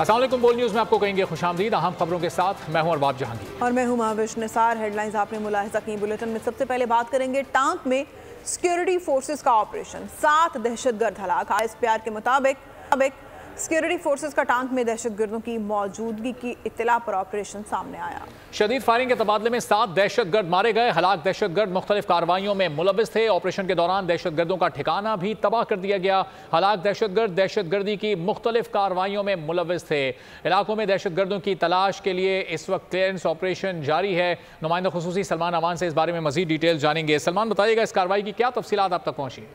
अस्सलाम वालेकुम, बोल न्यूज़ में आपको कहेंगे खुशामदीद। अहम खबरों के साथ मैं हूं अरबाब जहांगीर और मैं हूं महाविश निसार। हेडलाइंस आपने मुलाहिजा की। बुलेटिन में सबसे पहले बात करेंगे टांक में सिक्योरिटी फोर्सेस का ऑपरेशन, 7 दहशतगर्द हलाक। ISPR के मुताबिक सिक्योरिटी फोर्सेस का टांक में दहशतगर्दों की मौजूदगी की इत्तला पर ऑपरेशन सामने आया। शदीद फायरिंग के तबादले में 7 दहशतगर्द मारे गए। हलाक दहशतगर्द मुख्तलिफ कार्रवाइयों में मुलविस थे। ऑपरेशन के दौरान दहशतगर्दों का ठिकाना भी तबाह कर दिया गया। हलाक दहशतगर्द दहशतगर्दी की मुख्तलिफ कार्रवाइयों में मुलविस थे। इलाकों में दहशतगर्दों की तलाश के लिए इस वक्त क्लियरेंस ऑपरेशन जारी है। नुमाइंदा खुसूसी सलमान अवान से इस बारे में मजीद डिटेल जानेंगे। सलमान, बताइएगा इस कार्रवाई की क्या तफसीलात आप तक पहुंची?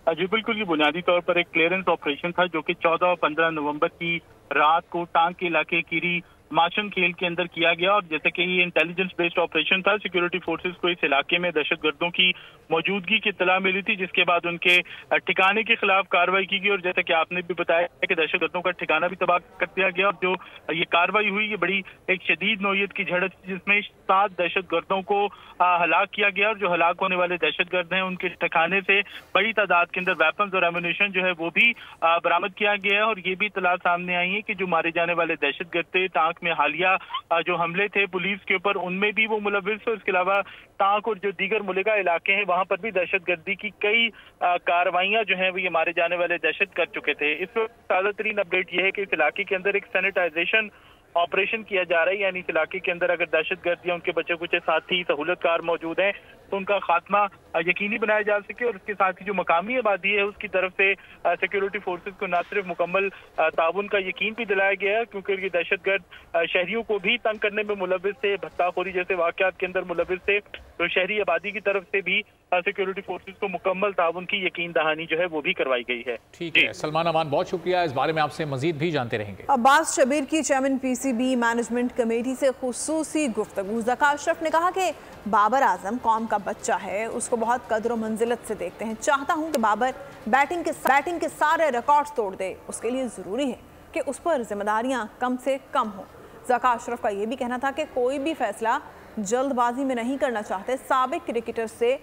जी बिल्कुल, ये बुनियादी तौर पर एक क्लियरेंस ऑपरेशन था जो कि 14 और 15 नवंबर की रात को टांग के इलाके कीरी माशन खेल के अंदर किया गया। और जैसे कि ये इंटेलिजेंस बेस्ड ऑपरेशन था, सिक्योरिटी फोर्सेस को इस इलाके में दहशतगर्दों की मौजूदगी की इत्तला मिली थी, जिसके बाद उनके ठिकाने के खिलाफ कार्रवाई की गई। और जैसे कि आपने भी बताया कि दहशतगर्दों का ठिकाना भी तबाह कर दिया गया। और जो ये कार्रवाई हुई, ये बड़ी एक शदीद नौयत की झड़प थी, जिसमें 7 दहशतगर्दों को हलाक किया गया। और जो हलाक होने वाले दहशतगर्द हैं, उनके ठिकाने से बड़ी तादाद के अंदर वेपन्स और एमुनेशन जो है वो भी बरामद किया गया है। और ये भी इत्तला सामने आई है कि जो मारे जाने वाले दहशतगर्द थे, टांक में हालिया जो हमले थे पुलिस के ऊपर, उनमें भी वो मुलविस है। इसके अलावा टांक और जो दीगर मुलगा इलाके हैं, वहां पर भी दहशतगर्दी की कई कार्रवाइयां जो हैं वो ये मारे जाने वाले दहशत कर चुके थे। इस वक्त ताज़ा तरीन अपडेट ये है कि इस इलाके के अंदर एक सैनिटाइजेशन ऑपरेशन किया जा रहा है। यानी इस इलाके के अंदर अगर दहशतगर्द या उनके बच्चे कुछ साथी सहूलतकार मौजूद हैं तो उनका खात्मा यकीनी बनाया जा सके। और इसके साथ ही जो मकामी आबादी है उसकी तरफ से सिक्योरिटी फोर्सेस को न सिर्फ मुकम्मल ताउन का यकीन भी दिलाया गया है, क्योंकि ये दहशतगर्द शहरियों को भी तंग करने में मुलविस थे, भत्ताखोरी जैसे वाकयात के अंदर मुलविस थे। तो शहरी आबादी की तरफ से भी सिक्योरिटी फोर्सेस को मुकम्मल ताउन की यकीन दहानी जो है वो भी करवाई गई है। ठीक है सलमान अमान, बहुत शुक्रिया। इस बारे में आपसे मजीद भी जानते रहेंगे। अब्बास शबीर की चेयरमैन PCB मैनेजमेंट कमेटी से खुसूसी गुफ्तगू। ज़का अशरफ ने कहा कि बाबर आजम कौम का बच्चा है, उसको बहुत कदर और मंजिलत से देखते हैं। चाहता हूं कि बाबर बैटिंग के सारे रिकॉर्ड्स तोड़ दे। उसके लिए ज़रूरी है कि उस पर जिम्मेदारियां कम से कम हों। ज़का अशरफ का यह भी कहना था कि कोई भी फैसला जल्दबाजी में नहीं करना चाहते। साबिक क्रिकेटर से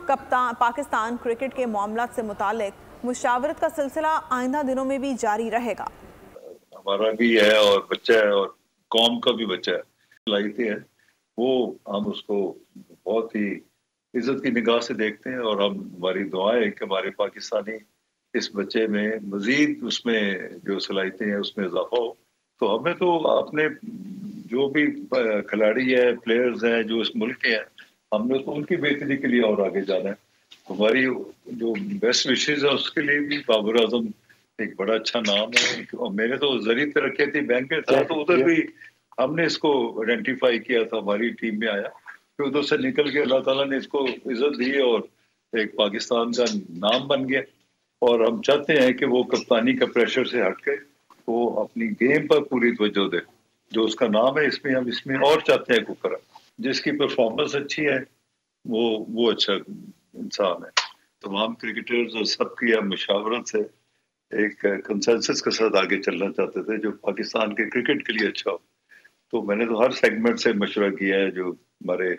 कप्तान पाकिस्तान क्रिकेट के मामलात से मुतालिक मुशावरत का सिलसिला आइंदा दिनों में भी जारी रहेगा। हमारा भी है और बच्चा है और कौम का भी बच्चा है, लाइते हैं वो, हम उसको बहुत ही इज्जत की निगाह से देखते हैं। और हम हमारी दुआएं है कि हमारे पाकिस्तानी इस बच्चे में मजीद उसमें जो सलाहियतें हैं उसमें इजाफा हो। तो हमें तो अपने जो भी खिलाड़ी है, प्लेयर्स हैं जो इस मुल्क के हैं, हमने तो उनकी बेहतरी के लिए और आगे जाना है। हमारी जो बेस्ट विशेज है उसके लिए भी बाबर आजम एक बड़ा अच्छा नाम है। और मैंने तो जरी तरक्याती बैंक में था, तो उधर भी हमने इसको आइडेंटिफाई किया था, हमारी टीम में आया, फिर उधर से निकल के अल्लाह ताला ने इसको इज्जत दी और एक पाकिस्तान का नाम बन गया। और हम चाहते हैं कि वो कप्तानी का प्रेशर से हट के वो अपनी गेम पर पूरी तवज्जो दे। जो उसका नाम है इसमें हम इसमें और चाहते हैं को करा। जिसकी परफॉर्मेंस अच्छी है वो अच्छा इंसान है। तमाम क्रिकेटर्स और सबकी हम मुशावरत से एक कंसेंसस के साथ आगे चलना चाहते थे जो पाकिस्तान के क्रिकेट के लिए अच्छा हो। तो मैंने तो हर सेगमेंट से मशवरा किया है, जो हमारे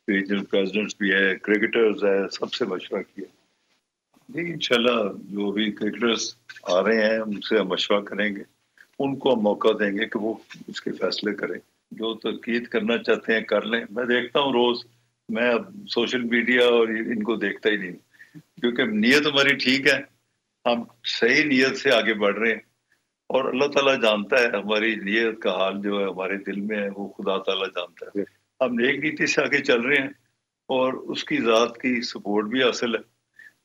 रीजनल प्रेसिडेंट्स भी है, क्रिकेटर्स है, सबसे मशवरा किया। जी इंशाल्लाह जो भी क्रिकेटर्स आ रहे हैं उनसे हम मशवरा करेंगे, उनको हम मौका देंगे कि वो इसके फैसले करें। जो तनकीद करना चाहते हैं कर लें। मैं देखता हूँ रोज, मैं अब सोशल मीडिया और इनको देखता ही नहीं, क्योंकि नीयत हमारी ठीक है, हम सही नीयत से आगे बढ़ रहे हैं। और अल्लाह ताला जानता है हमारी नीयत का हाल जो है हमारे दिल में है, वो खुदा ताला जानता है। हम नेक नीति से आगे चल रहे हैं और उसकी ज़ात की सपोर्ट भी हासिल है।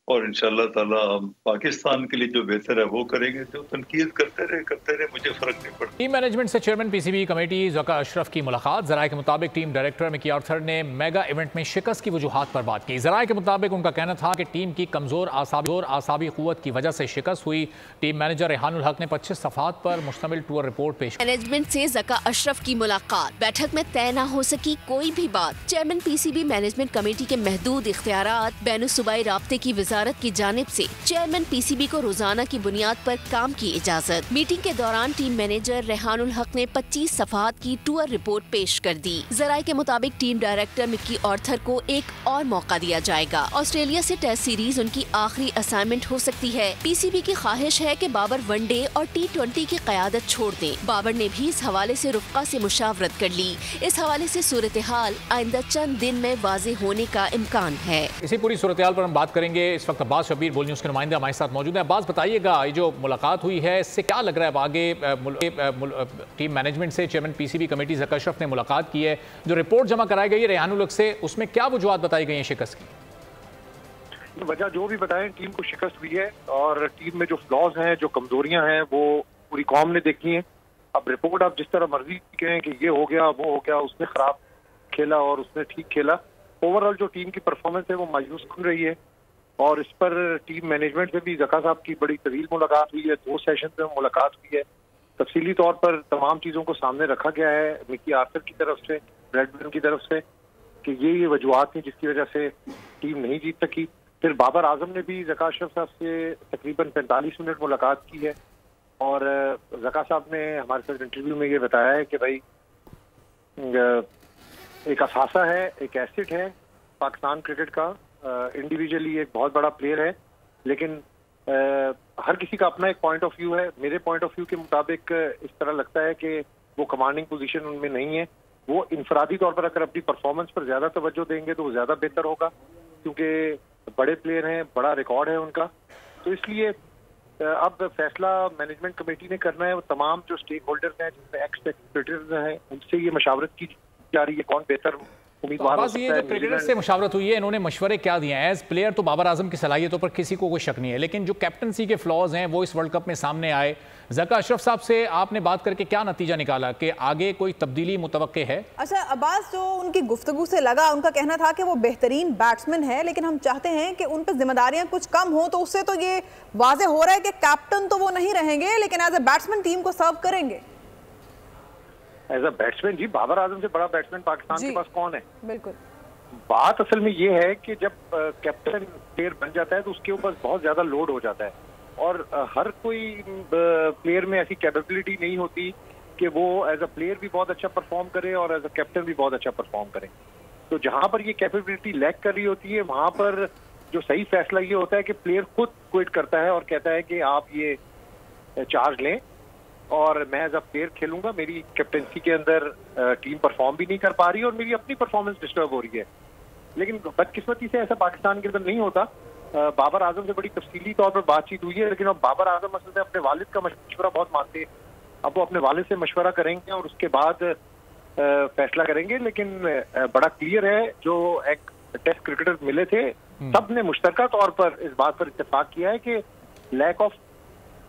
और इंशाअल्लाह ताला हम पाकिस्तान के लिए जो बेहतर है वो करेंगे। जो तनकीद करते रहे, मुझे फर्क नहीं पड़ता। टीम मैनेजमेंट से chairman PCB committee Zaka Ashraf की मुलाकात। ज़राए के मुताबिक टीम डायरेक्टर मिकी आर्थर ने मेगा इवेंट में शिकस्त की वजूहात पर बात की। ज़राए के मुताबिक उनका कहना था कि टीम की कमजोर आसाबी क़ुव्वत की वजह से शिकस्त हुई। टीम मैनेजर रेहानुल हक ने 25 सफ़हात पर मुश्तमिल टूर रिपोर्ट पेश। मैनेजमेंट से ज़का अशरफ की मुलाकात, बैठक में तय न हो सकी कोई भी बात। चेयरमैन PCB मैनेजमेंट कमेटी के महदूद इख्तियारात, बैनुल सूबाई राब्ते की वजारत की जानिब से चेयरमैन पीसीबी को रोजाना की बुनियाद पर काम की इजाजत। मीटिंग के दौरान टीम मैनेजर रेहानुल हक ने 25 सफहात की टूर रिपोर्ट पेश कर दी। जराये के मुताबिक टीम डायरेक्टर मिक्की ऑर्थर को एक और मौका दिया जाएगा। ऑस्ट्रेलिया से टेस्ट सीरीज उनकी आखिरी असाइनमेंट हो सकती है। पीसीबी की ख्वाहिश है कि बाबर वनडे और T20 की क़यादत छोड़ दें। बाबर ने भी इस हवाले से रुफ़क़ा से मुशावरत कर ली। इस हवाले से सूरत हाल आइंदा चंद दिन में वाज़े होने का इम्कान है। इसी पूरी सूरत हाल पर हम बात करेंगे। इस वक्त अब्बास शबीर बोल न्यूज़ के नुमाइंदे हमारे साथ मौजूद हैं। अब्बास, बताइएगा ये जो मुलाकात हुई है इससे क्या लग रहा है? आगे टीम मैनेजमेंट से chairman PCB committee Zaka Ashraf ने मुलाकात की है, जो रिपोर्ट जमा कराई गई है रेहानुल हक से, उसमें क्या वजूहात बताई गई हैं शिकस्त की? वजह जो भी बताएं, टीम को शिकस्त हुई है और टीम में जो फ्लॉज हैं, जो कमजोरियां हैं, वो पूरी कौम ने देखी हैं। अब रिपोर्ट आप जिस तरह मर्जी कहें कि ये हो गया वो हो गया, उसने खराब खेला और उसने ठीक खेला, ओवरऑल जो टीम की परफॉर्मेंस है वो मायूस कर रही है। और इस पर टीम मैनेजमेंट से भी ज़का साहब की बड़ी तवील मुलाकात हुई है, 2 सेशन में मुलाकात हुई है। तफसीली तौर पर तमाम चीज़ों को सामने रखा गया है मिक्की आर्थर की तरफ से, ब्रैडबर्न की तरफ से, कि ये वजूहात थी जिसकी वजह से टीम नहीं जीत सकी। फिर बाबर आजम ने भी ज़का अशरफ साहब से तकरीबन 45 मिनट मुलाकात की है और ज़का साहब ने हमारे साथ इंटरव्यू में ये बताया है कि भाई एक असासा है, एक एसेट है पाकिस्तान क्रिकेट का, इंडिविजुअली एक बहुत बड़ा प्लेयर है, लेकिन हर किसी का अपना एक पॉइंट ऑफ व्यू है। मेरे पॉइंट ऑफ व्यू के मुताबिक इस तरह लगता है कि वो कमांडिंग पोजीशन उनमें नहीं है। वो इनफरादी तौर पर अगर अपनी परफॉर्मेंस पर ज्यादा तवज्जो देंगे तो वो ज्यादा बेहतर होगा, क्योंकि बड़े प्लेयर हैं, बड़ा रिकॉर्ड है उनका। तो इसलिए अब फैसला मैनेजमेंट कमेटी ने करना है। वो तमाम जो स्टेक होल्डर्स हैं, जिसमें एक्स क्रिकेटर्स हैं, उनसे ये मशावरत की जा रही है कौन बेहतर उम्मीदवार हो सकता है। ये जो क्रिकेटर से मशावरत हुई है, इन्होंने मशवरे क्या दिए हैं? एज प्लेयर तो बाबर आजम की सलाहियतों पर किसी को कोई शक नहीं है, लेकिन जो कैप्टनसी के फ्लॉज हैं वो इस वर्ल्ड कप में सामने आए। ज़का अशरफ साहब से आपने बात करके क्या नतीजा निकाला कि आगे कोई तब्दीली मुतवक्के है? अच्छा अब्बास, जो उनकी गुफ्तगू से लगा, उनका कहना था कि वो बेहतरीन बैट्समैन है, लेकिन हम चाहते हैं कि उन पर जिम्मेदारियां कुछ कम हो। तो उससे तो ये वाजे हो रहा है कि कैप्टन तो वो नहीं रहेंगे, लेकिन एज ए बैट्समैन टीम को सर्व करेंगे। एज अ बैट्समैन जी, बाबर आजम से बड़ा बैट्समैन पाकिस्तान के पास कौन है? बिल्कुल। बात असल में ये है कि जब कैप्टन प्लेयर बन जाता है तो उसके ऊपर बहुत ज्यादा लोड हो जाता है और हर कोई प्लेयर में ऐसी कैपेबिलिटी नहीं होती कि वो एज अ प्लेयर भी बहुत अच्छा परफॉर्म करे और एज अ कैप्टन भी बहुत अच्छा परफॉर्म करे। तो जहां पर ये कैपेबिलिटी लैक कर रही होती है, वहां पर जो सही फैसला ये होता है कि प्लेयर खुद क्विट करता है और कहता है कि आप ये चार्ज लें और मैं एज अ प्लेयर खेलूंगा। मेरी कैप्टनसी के अंदर टीम परफॉर्म भी नहीं कर पा रही और मेरी अपनी परफॉर्मेंस डिस्टर्ब हो रही है। लेकिन बदकिस्मती से ऐसा पाकिस्तान के अंदर नहीं होता। बाबर आजम से बड़ी तफसीली तौर पर बातचीत हुई है, लेकिन अब बाबर आजम असल में अपने वालिद का मशवरा बहुत मानते हैं। अब वो अपने वालिद से मशवरा करेंगे और उसके बाद फैसला करेंगे। लेकिन बड़ा क्लियर है, जो एक टेस्ट क्रिकेटर मिले थे सब ने मुश्तरका तौर पर इस बात पर इत्तेफाक किया है कि लैक ऑफ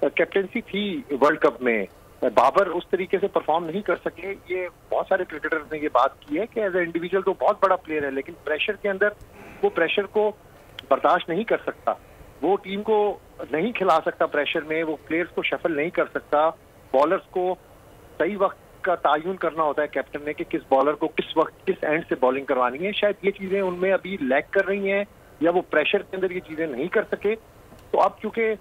कैप्टनसी थी वर्ल्ड कप में। बाबर उस तरीके से परफॉर्म नहीं कर सके। ये बहुत सारे क्रिकेटर्स ने ये बात की है कि एज ए इंडिविजुअल तो बहुत बड़ा प्लेयर है, लेकिन प्रेशर के अंदर वो प्रेशर को बर्दाश्त नहीं कर सकता, वो टीम को नहीं खिला सकता प्रेशर में, वो प्लेयर्स को शफल नहीं कर सकता। बॉलर्स को सही वक्त का तायुन करना होता है कैप्टन ने कि किस बॉलर को किस वक्त किस एंड से बॉलिंग करवानी है। शायद ये चीजें उनमें अभी लैक कर रही हैं या वो प्रेशर के अंदर ये चीजें नहीं कर सके। तो अब क्योंकि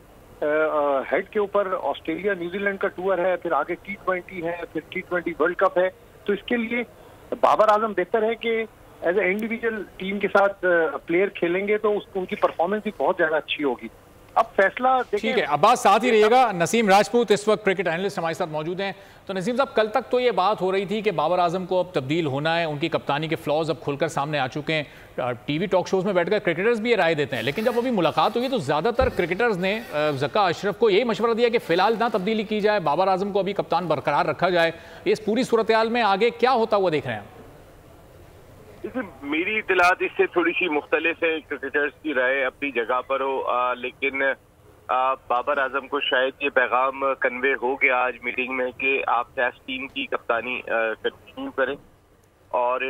हेड के ऊपर ऑस्ट्रेलिया न्यूजीलैंड का टूर है, फिर आगे T20 है, फिर T20 वर्ल्ड कप है, तो इसके लिए बाबर आजम बेहतर है कि एज ए इंडिविजुअल टीम के साथ प्लेयर खेलेंगे तो उनकी परफॉर्मेंस भी बहुत ज्यादा अच्छी होगी। अब फैसला ठीक है। अब्बास साथ ही रहिएगा। नसीम राजपूत इस वक्त क्रिकेट एनालिस्ट हमारे साथ मौजूद हैं। तो नसीम साहब, कल तक तो ये बात हो रही थी कि बाबर आजम को अब तब्दील होना है, उनकी कप्तानी के फ्लॉज अब खुलकर सामने आ चुके हैं। टीवी टॉक शोज में बैठकर क्रिकेटर्स भी ये राय देते हैं, लेकिन जब अभी मुलाकात हुई तो ज्यादातर क्रिकेटर्स ने ज़का अशरफ को यही मशवरा दिया कि फिलहाल ना तब्दीली की जाए, बाबर आजम को अभी कप्तान बरकरार रखा जाए। इस पूरी सूरत हाल में आगे क्या होता हुआ देख रहे हैं? मेरी इतलात इससे थोड़ी सी मुख्तलिफ है। क्रिकेटर्स की राय अपनी जगह पर हो, लेकिन बाबर आजम को शायद ये पैगाम कन्वे हो गया आज मीटिंग में कि आप टेस्ट टीम की कप्तानी कंटिन्यू करें और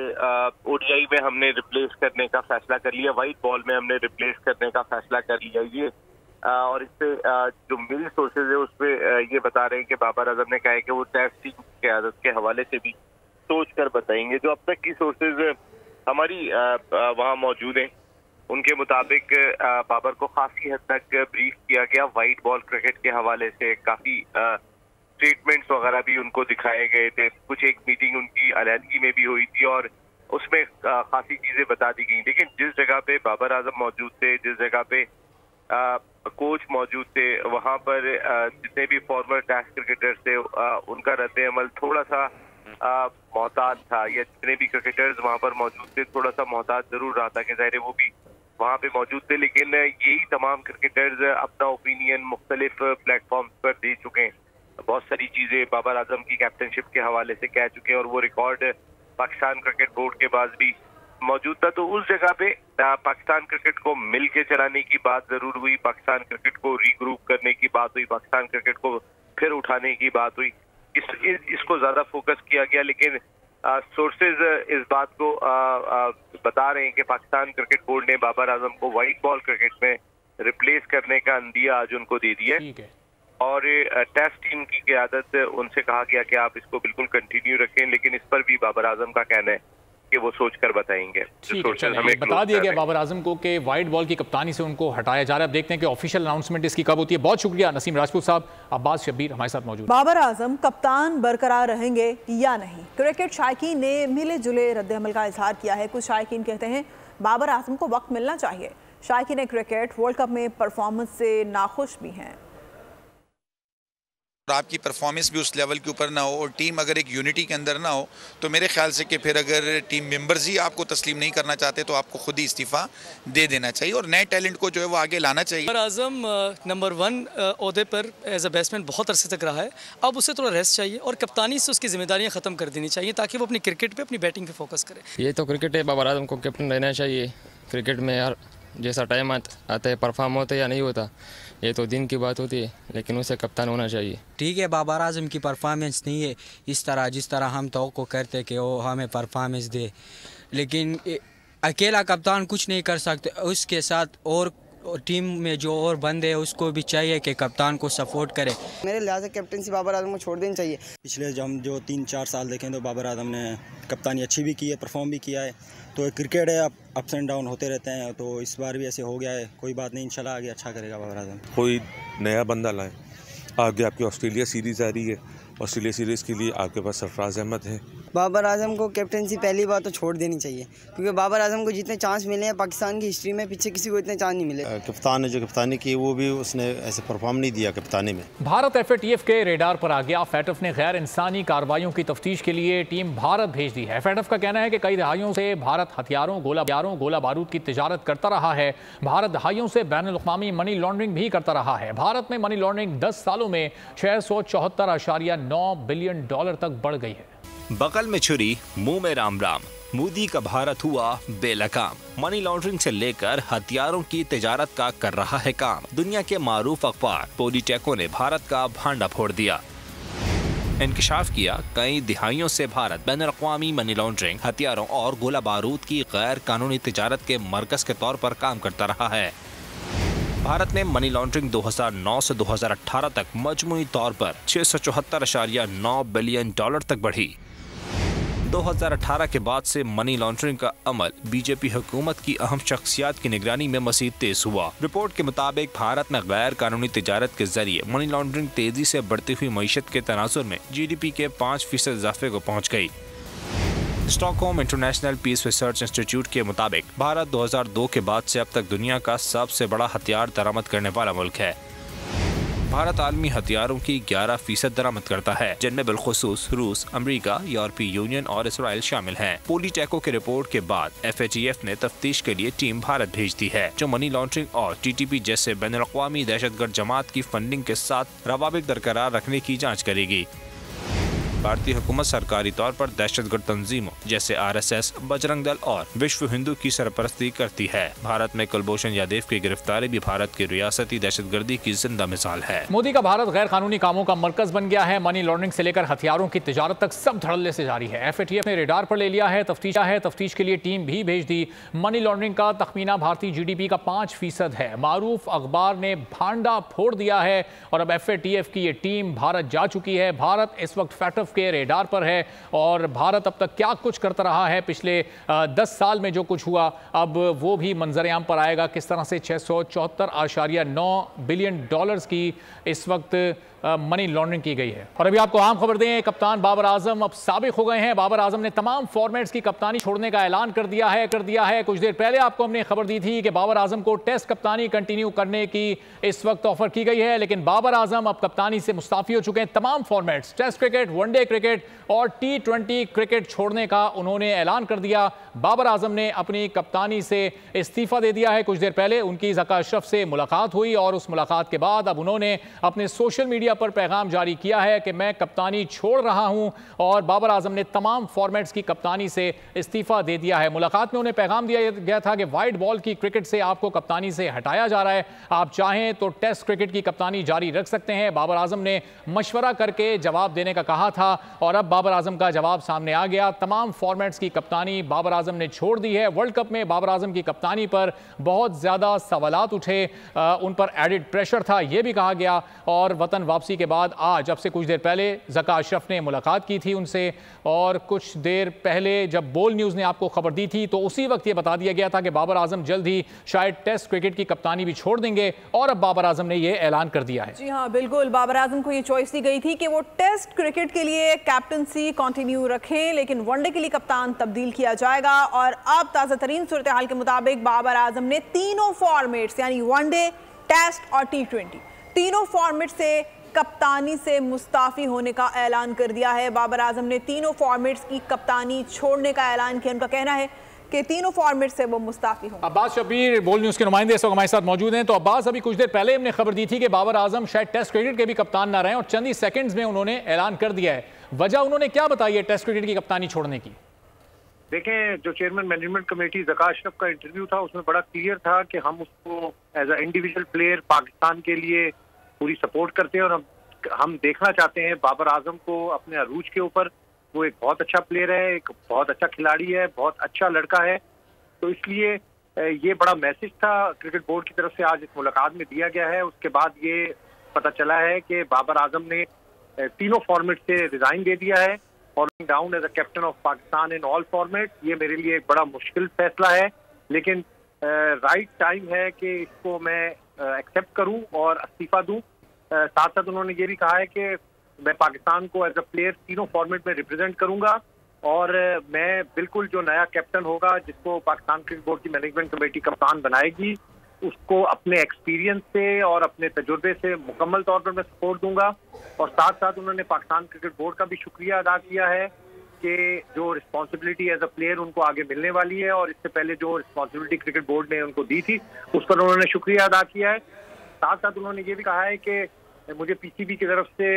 ओडीआई में हमने रिप्लेस करने का फैसला कर लिया, वाइट बॉल में हमने रिप्लेस करने का फैसला कर लिया। ये और इससे जो मेरी सोर्सेज है उसमें ये बता रहे हैं कि बाबर आजम ने कहा है कि वो टेस्ट टीम की क़यादत के हवाले से भी सोच कर बताएंगे। जो अब तक की सोर्सेज हमारी वहाँ मौजूद हैं उनके मुताबिक बाबर को काफी हद तक ब्रीफ किया गया। वाइट बॉल क्रिकेट के हवाले से काफी स्टेटमेंट्स वगैरह भी उनको दिखाए गए थे। कुछ एक मीटिंग उनकी अलहदगी में भी हुई थी और उसमें काफी चीजें बता दी गई। लेकिन जिस जगह पे बाबर आजम मौजूद थे, जिस जगह पे कोच मौजूद थे, वहां पर जितने भी फॉर्मर टेस्ट क्रिकेटर्स थे उनका रद्द अमल थोड़ा सा मोहतात था, या जितने भी क्रिकेटर्स वहां पर मौजूद थे थोड़ा सा मोहतात जरूर रहा था कि ज़ाहिर वो भी वहां पे मौजूद थे। लेकिन यही तमाम क्रिकेटर्स अपना ओपिनियन मुख्तलिफ प्लेटफॉर्म पर दे चुके हैं, बहुत सारी चीजें बाबर आजम की कैप्टनशिप के हवाले से कह चुके हैं और वो रिकॉर्ड पाकिस्तान क्रिकेट बोर्ड के पास भी मौजूद था। तो उस जगह पे पाकिस्तान क्रिकेट को मिल के चलाने की बात जरूर हुई, पाकिस्तान क्रिकेट को रीग्रुप करने की बात हुई, पाकिस्तान क्रिकेट को फिर उठाने की बात हुई, इसको ज्यादा फोकस किया गया। लेकिन सोर्सेज इस बात को बता रहे हैं कि पाकिस्तान क्रिकेट बोर्ड ने बाबर आजम को व्हाइट बॉल क्रिकेट में रिप्लेस करने का अंदिया आज उनको दे दिया है और टेस्ट टीम की क़यादत उनसे कहा गया कि आप इसको बिल्कुल कंटिन्यू रखें। लेकिन इस पर भी बाबर आजम का कहना है कि वो सोचकर बताएंगे। हमें बता दिया गया बाबर आजम को कि व्हाइट बॉल की कप्तानी से उनको हटाया जा रहा है। अब देखते हैं कि ऑफिशियल अनाउंसमेंट इसकी कब होती है। बहुत शुक्रिया नसीम राजपूत साहब। अब्बास शब्बीर हमारे साथ मौजूद। बाबर आजम कप्तान बरकरार रहेंगे या नहीं, क्रिकेट शायकीन ने मिले जुले रद्द-ए-अमल का इजहार किया है। कुछ शायकीन कहते हैं बाबर आजम को वक्त मिलना चाहिए। शायकीन क्रिकेट वर्ल्ड कप में परफॉर्मेंस से नाखुश भी हैं। और आपकी परफॉर्मेंस भी उस लेवल के ऊपर ना हो और टीम अगर एक यूनिटी के अंदर ना हो तो मेरे ख्याल से कि फिर अगर टीम मेंबर्स ही आपको तस्लीम नहीं करना चाहते तो आपको खुद ही इस्तीफ़ा दे देना चाहिए और नए टैलेंट को जो है वो आगे लाना चाहिए। बाबर आजम नंबर 1 ओहदे पर एज अ बैट्समैन बहुत अरसे तक रहा है, अब उसे थोड़ा रेस्ट चाहिए और कप्तानी से उसकी जिम्मेदारियाँ ख़त्म कर देनी चाहिए ताकि वो अपनी क्रिकेट पर अपनी बैटिंग पर फोकस करे। ये तो क्रिकेट है, बाबर आजम को कैप्टन रहना चाहिए। क्रिकेट में यार जैसा टाइम आता है परफॉर्म होता है या नहीं होता ये तो दिन की बात होती है, लेकिन उसे कप्तान होना चाहिए। ठीक है, बाबर आजम की परफॉर्मेंस नहीं है इस तरह जिस तरह हम तवक्को करते कि वो हमें परफॉर्मेंस दे, लेकिन अकेला कप्तान कुछ नहीं कर सकते। उसके साथ और टीम में जो और बंदे हैं उसको भी चाहिए कि कप्तान को सपोर्ट करे। मेरे लिहाज से कैप्टनसी बाबर आजम को छोड़ देनी चाहिए। पिछले हम जो 3-4 साल देखें तो बाबर आजम ने कप्तानी अच्छी भी की है, परफॉर्म भी किया है। तो क्रिकेट है, अप्स एंड डाउन होते रहते हैं, तो इस बार भी ऐसे हो गया है। कोई बात नहीं, इंशाल्लाह आगे अच्छा करेगा बाबर आजम। कोई नया बंदा लाए। आगे आपकी ऑस्ट्रेलिया सीरीज़ आ रही है, ऑस्ट्रेलिया सीरीज़ के लिए आपके पास सरफराज अहमद है। बाबर आजम को कैप्टनसी पहली बार तो छोड़ देनी चाहिए क्योंकि बाबर आजम को जितने चांस मिले हैं पाकिस्तान की हिस्ट्री में पीछे किसी को इतने चांस नहीं मिले। कप्तान ने जो कप्तानी की वो भी उसने ऐसे परफॉर्म नहीं दिया कप्तानी में। भारत FATF के रेडार पर आ गया। FATF ने गैर इंसानी कार्रवाइयों की तफ्तीश के लिए टीम भारत भेज दी है। FATF का कहना है कि कई दहाइयों से भारत हथियारों, गोला बारूद की तिजारत करता रहा है। भारत दहाइयों से बैनुल-अक़वामी मनी लॉन्ड्रिंग भी करता रहा है। भारत में मनी लॉन्ड्रिंग 10 सालों में 674.9 बिलियन डॉलर तक बढ़ गई है। बगल में छुरी, मुंह में राम राम, मोदी का भारत हुआ बेलगाम। मनी लॉन्ड्रिंग से लेकर हथियारों की तिजारत का कर रहा है काम। दुनिया के मारूफ अखबार पॉलिटेको ने भारत का भांडा फोड़ दिया, इंकशाफ किया कई दिहाइयों से भारत बैनुल-अक़वामी मनी लॉन्ड्रिंग, हथियारों और गोला बारूद की गैर कानूनी तिजारत के मरकज के तौर पर काम करता रहा है। भारत ने मनी लॉन्ड्रिंग 2009 से 2018 तक मजमूई तौर पर 674.9 बिलियन डॉलर तक बढ़ी। 2018 के बाद से मनी लॉन्ड्रिंग का अमल बीजेपी हुकूमत की अहम शख्सियात की निगरानी में मज़ीद तेज हुआ। रिपोर्ट के मुताबिक भारत में गैर कानूनी तिजारत के जरिए मनी लॉन्ड्रिंग तेजी से बढ़ती हुई मईशत के तनाजुर में GDP के 5% इजाफे को पहुँच गई। Stockholm International Peace Research Institute के मुताबिक भारत 2002 के बाद से अब तक दुनिया का सबसे बड़ा हथियार दरामद करने वाला मुल्क है। भारत आलमी हथियारों की 11% दरामद करता है, जिनमें बिलखुसूस रूस, अमेरिका, यूरोपीय यूनियन और इसराइल शामिल हैं। पॉलिटेको की रिपोर्ट के बाद FATF ने तफ्तीश के लिए टीम भारत भेज दी है, जो मनी लॉन्ड्रिंग और TTP जैसे बैनुल-अक़वामी दहशतगर्द जमात की फंडिंग के साथ रवाबित बरकरार रखने की जाँच करेगी। भारतीय हुकूमत सरकारी तौर पर दहशतगर्द तंजीमों जैसे RSS, बजरंग दल और विश्व हिंदू की सरपरस्ती करती है। भारत में कुलभूषण यादव की गिरफ्तारी भी भारत की रियासती दहशतगर्दी की जिंदा मिसाल है। मोदी का भारत गैर कानूनी कामों का मरकज बन गया है। मनी लॉन्ड्रिंग से लेकर हथियारों की तिजारत तक सब धड़ल्ले से जारी है। FATF ने रेडार पर ले लिया है, तफ्तीश के लिए टीम भी भेज दी। मनी लॉन्ड्रिंग का तखमीना भारतीय GDP का 5% है। मारूफ अखबार ने भांडा फोड़ दिया है और अब FATF की ये टीम भारत जा चुकी है। भारत इस वक्त FATF के रेडार पर है और भारत अब तक क्या कुछ करता रहा है पिछले 10 साल में, जो कुछ हुआ अब वो भी मंजरेआम पर आएगा। किस तरह से 674.9 बिलियन डॉलर्स की इस वक्त मनी लॉन्ड्रिंग की गई है। और अभी आपको अहम खबर दें, कप्तान बाबर आजम अब साबिक हो गए हैं। बाबर आजम ने तमाम फॉर्मेट्स की कप्तानी छोड़ने का ऐलान कर दिया है। कुछ देर पहले आपको हमने खबर दी थी कि बाबर आजम को टेस्ट कप्तानी कंटिन्यू करने की इस वक्त ऑफर की गई है, लेकिन बाबर आजम अब कप्तानी से मुस्ताफी हो चुके हैं। तमाम formats, test cricket, one day cricket और T20 क्रिकेट छोड़ने का उन्होंने ऐलान कर दिया। बाबर आजम ने अपनी कप्तानी से इस्तीफा दे दिया है। कुछ देर पहले उनकी ज़का अशरफ से मुलाकात हुई और उस मुलाकात के बाद अब उन्होंने अपने सोशल मीडिया पर पैगाम जारी किया है कि मैं कप्तानी छोड़ रहा हूं और बाबर आजम ने तमाम फॉर्मेट्स की कप्तानी से इस्तीफा दे दिया है। मुलाकात में उन्हें पैगाम दिया गया था कि वाइड बॉल की क्रिकेट से आपको कप्तानी से हटाया जा रहा है, आप चाहें तो टेस्ट क्रिकेट की कप्तानी जारी रख सकते हैं। बाबर आजम ने मशवरा करके जवाब देने का कहा था और अब बाबर आजम का जवाब सामने आ गया। तमाम फॉर्मेट्स की कप्तानी बाबर आजम ने छोड़ दी है। वर्ल्ड कप में बाबर आजम की कप्तानी पर बहुत ज्यादा सवालात उठे, उन पर एडिड प्रेशर था, यह भी कहा गया। और वतन वापसी के बाद आज, अब से कुछ देर पहले ज़का अशरफ ने मुलाकात की थी उनसे और कुछ देर पहले जब बोल न्यूज़ ने आपको खबर दी थी तो उसी वक्त ये बता दिया गया था कि बाबर आजम जल्द ही शायद टेस्ट क्रिकेट की कप्तानी भी छोड़ देंगे और अब बाबर आजम ने यह ऐलान कर दिया है। जी हाँ, बिल्कुल, बाबर आजम को ये चॉइस दी गई थी कि वो टेस्ट क्रिकेट के लिए कैप्टनसी कंटिन्यू रखें, लेकिन वनडे के लिए कप्तान तब्दील किया जाएगा। और अब ताज़ा तरीन सूरत हाल के मुताबिक बाबर आजम ने तीनों फॉर्मेट्स यानी वनडे, टेस्ट और T20 तीनों फॉर्मेट से कप्तानी से मुस्ताफी होने का ऐलान कर दिया है। बाबर आजम ने तीनों फॉर्मेट्स की कप्तानी छोड़ने का ऐलान किया। उनका कहना है कि तीनों फॉर्मेट से वो मुस्ताफी होंगे। अब्बास शब्बीर बोल न्यूज़ के नुमाइंदे इस वक्त हमारे साथ मौजूद हैं। तो अब्बास, अभी कुछ देर पहले हमने खबर दी थी कि बाबर आजम शायद टेस्ट क्रिकेट के भी कप्तान ना रहे और चंद ही सेकंड्स में उन्होंने ऐलान कर दिया है। वजह उन्होंने क्या बताई है टेस्ट क्रिकेट की कप्तानी छोड़ने की? देखें, जो chairman management committee Zaka Ashraf का इंटरव्यू था उसमें बड़ा क्लियर था कि हम उसको as a individual player Pakistan के लिए पूरी सपोर्ट करते हैं और हम देखना चाहते हैं बाबर आजम को अपने अरूज के ऊपर। वो एक बहुत अच्छा प्लेयर है, एक बहुत अच्छा खिलाड़ी है, बहुत अच्छा लड़का है। तो इसलिए ये बड़ा मैसेज था क्रिकेट बोर्ड की तरफ से आज इस मुलाकात में दिया गया है। उसके बाद ये पता चला है कि बाबर आजम ने तीनों फॉर्मेट से रिजाइन दे दिया है, following down as a captain of Pakistan in all format. ये मेरे लिए एक बड़ा मुश्किल फैसला है, लेकिन राइट टाइम है कि इसको मैं एक्सेप्ट करूं और इस्तीफा दूं। साथ साथ उन्होंने ये भी कहा है कि मैं पाकिस्तान को एज अ प्लेयर तीनों फॉर्मेट में रिप्रेजेंट करूंगा और मैं बिल्कुल जो नया कैप्टन होगा जिसको पाकिस्तान क्रिकेट बोर्ड की मैनेजमेंट कमेटी कप्तान बनाएगी उसको अपने एक्सपीरियंस से और अपने तजुर्बे से मुकम्मल तौर पर मैं सपोर्ट दूंगा। और साथ साथ उन्होंने पाकिस्तान क्रिकेट बोर्ड का भी शुक्रिया अदा किया है कि जो रिस्पॉन्सिबिलिटी एज अ प्लेयर उनको आगे मिलने वाली है और इससे पहले जो रिस्पॉन्सिबिलिटी क्रिकेट बोर्ड ने उनको दी थी उस पर उन्होंने शुक्रिया अदा किया है। साथ साथ उन्होंने ये भी कहा है कि मुझे पीसीबी की तरफ से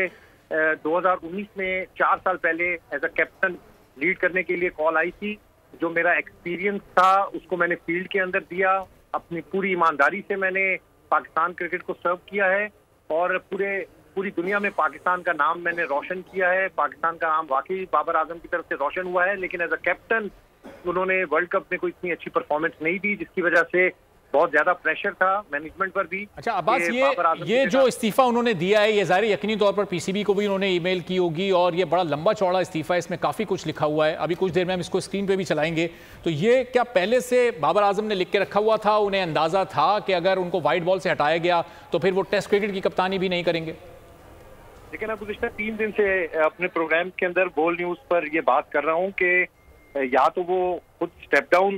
2019 में 4 साल पहले एज अ कैप्टन लीड करने के लिए कॉल आई थी। जो मेरा एक्सपीरियंस था उसको मैंने फील्ड के अंदर दिया, अपनी पूरी ईमानदारी से मैंने पाकिस्तान क्रिकेट को सर्व किया है और पूरी दुनिया में पाकिस्तान का नाम मैंने रोशन किया है। पाकिस्तान का नाम वाकई बाबर आजम की तरफ से रोशन हुआ है, लेकिन एज अ कैप्टन उन्होंने वर्ल्ड कप में कोई इतनी अच्छी परफॉर्मेंस नहीं दी जिसकी वजह से बहुत ज्यादा प्रेशर था मैनेजमेंट पर भी। अच्छा अब्बास, ये जो इस्तीफा उन्होंने दिया है ये ज़ाहिर यकीनी तौर पर पीसीबी को भी उन्होंने ईमेल की होगी और ये बड़ा लंबा चौड़ा इस्तीफा है, इसमें काफ़ी कुछ लिखा हुआ है। अभी कुछ देर में हम इसको स्क्रीन पे भी चलाएंगे। तो ये क्या पहले से बाबर आजम ने लिख के रखा हुआ था? उन्हें अंदाजा था कि अगर उनको वाइट बॉल से हटाया गया तो फिर वो टेस्ट क्रिकेट की कप्तानी भी नहीं करेंगे? लेकिन अब पिछले 3 दिन से अपने प्रोग्राम के अंदर बोल न्यूज पर ये बात कर रहा हूँ कि या तो वो खुद स्टेप डाउन,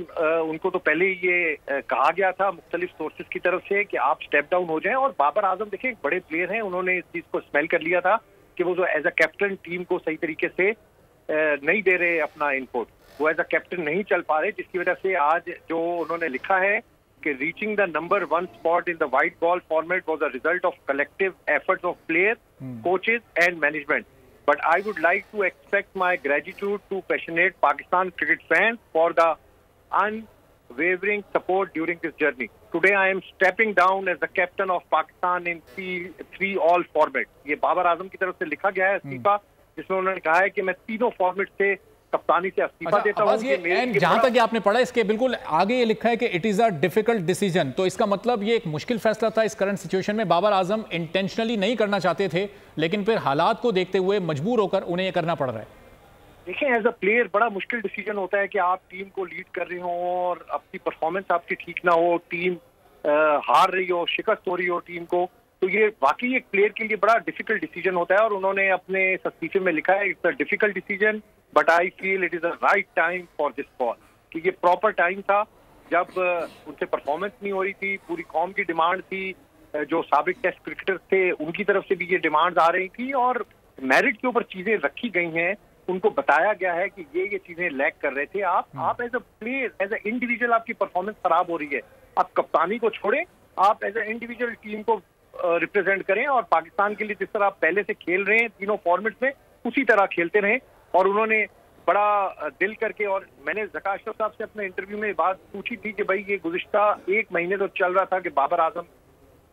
उनको तो पहले ये कहा गया था मुख्तलिफ सोर्सेज की तरफ से कि आप स्टेप डाउन हो जाएं। और बाबर आजम देखिए एक बड़े प्लेयर हैं, उन्होंने इस चीज को स्मेल कर लिया था कि वो जो एज अ कैप्टन टीम को सही तरीके से नहीं दे रहे अपना इनपुट, वो एज अ कैप्टन नहीं चल पा रहे, जिसकी वजह से आज जो उन्होंने लिखा है कि reaching the number 1 spot in the white ball format was a result of collective efforts of player, coaches and management. But I would like to express my gratitude to passionate Pakistan cricket fans for the unwavering support during this journey. Today I am stepping down as the captain of Pakistan in three all formats. ये बाबर आजम की तरफ से लिखा गया है इस्तीफा, जिसमें उन्होंने कहा है कि मैं तीनों फॉर्मेट से कप्तानी से इस्तीफा देता हूं। जहां तक आपने पढ़ा इसके बिल्कुल आगे ये लिखा है कि it is a difficult decision, तो इसका मतलब ये एक मुश्किल फैसला था इस करंट सिचुएशन में। बाबर आजम इंटेंशनली नहीं करना चाहते थे, लेकिन फिर हालात को देखते हुए मजबूर होकर उन्हें ये करना पड़ रहा है। देखिए, एज अ प्लेयर बड़ा मुश्किल डिसीजन होता है कि आप टीम को लीड कर रहे हो और अपनी परफॉर्मेंस आपकी ठीक ना हो, टीम हार रही हो, शिकस्त हो रही हो टीम को, तो ये वाकई एक प्लेयर के लिए बड़ा डिफिकल्ट डिसीजन होता है। और उन्होंने अपने इस्तीफे में लिखा है, it's a difficult decision but I feel it is a right time for this ball, कि ये प्रॉपर टाइम था जब उनसे परफॉर्मेंस नहीं हो रही थी, पूरी कौम की डिमांड थी, जो साबिक टेस्ट क्रिकेटर्स थे उनकी तरफ से भी ये डिमांड्स आ रही थी और मेरिट के ऊपर चीजें रखी गई हैं, उनको बताया गया है कि ये चीजें लैक कर रहे थे। आप as a player, as a individual आपकी परफॉर्मेंस खराब हो रही है, आप कप्तानी को छोड़ें, आप एज अ इंडिविजुअल टीम को रिप्रेजेंट करें और पाकिस्तान के लिए जिस तरह आप पहले से खेल रहे हैं तीनों फॉर्मेट्स में उसी तरह खेलते रहें। और उन्होंने बड़ा दिल करके, और मैंने ज़का अशरफ साहब से अपने इंटरव्यू में बात पूछी थी कि भाई ये गुज़िश्ता 1 महीने तो चल रहा था कि बाबर आजम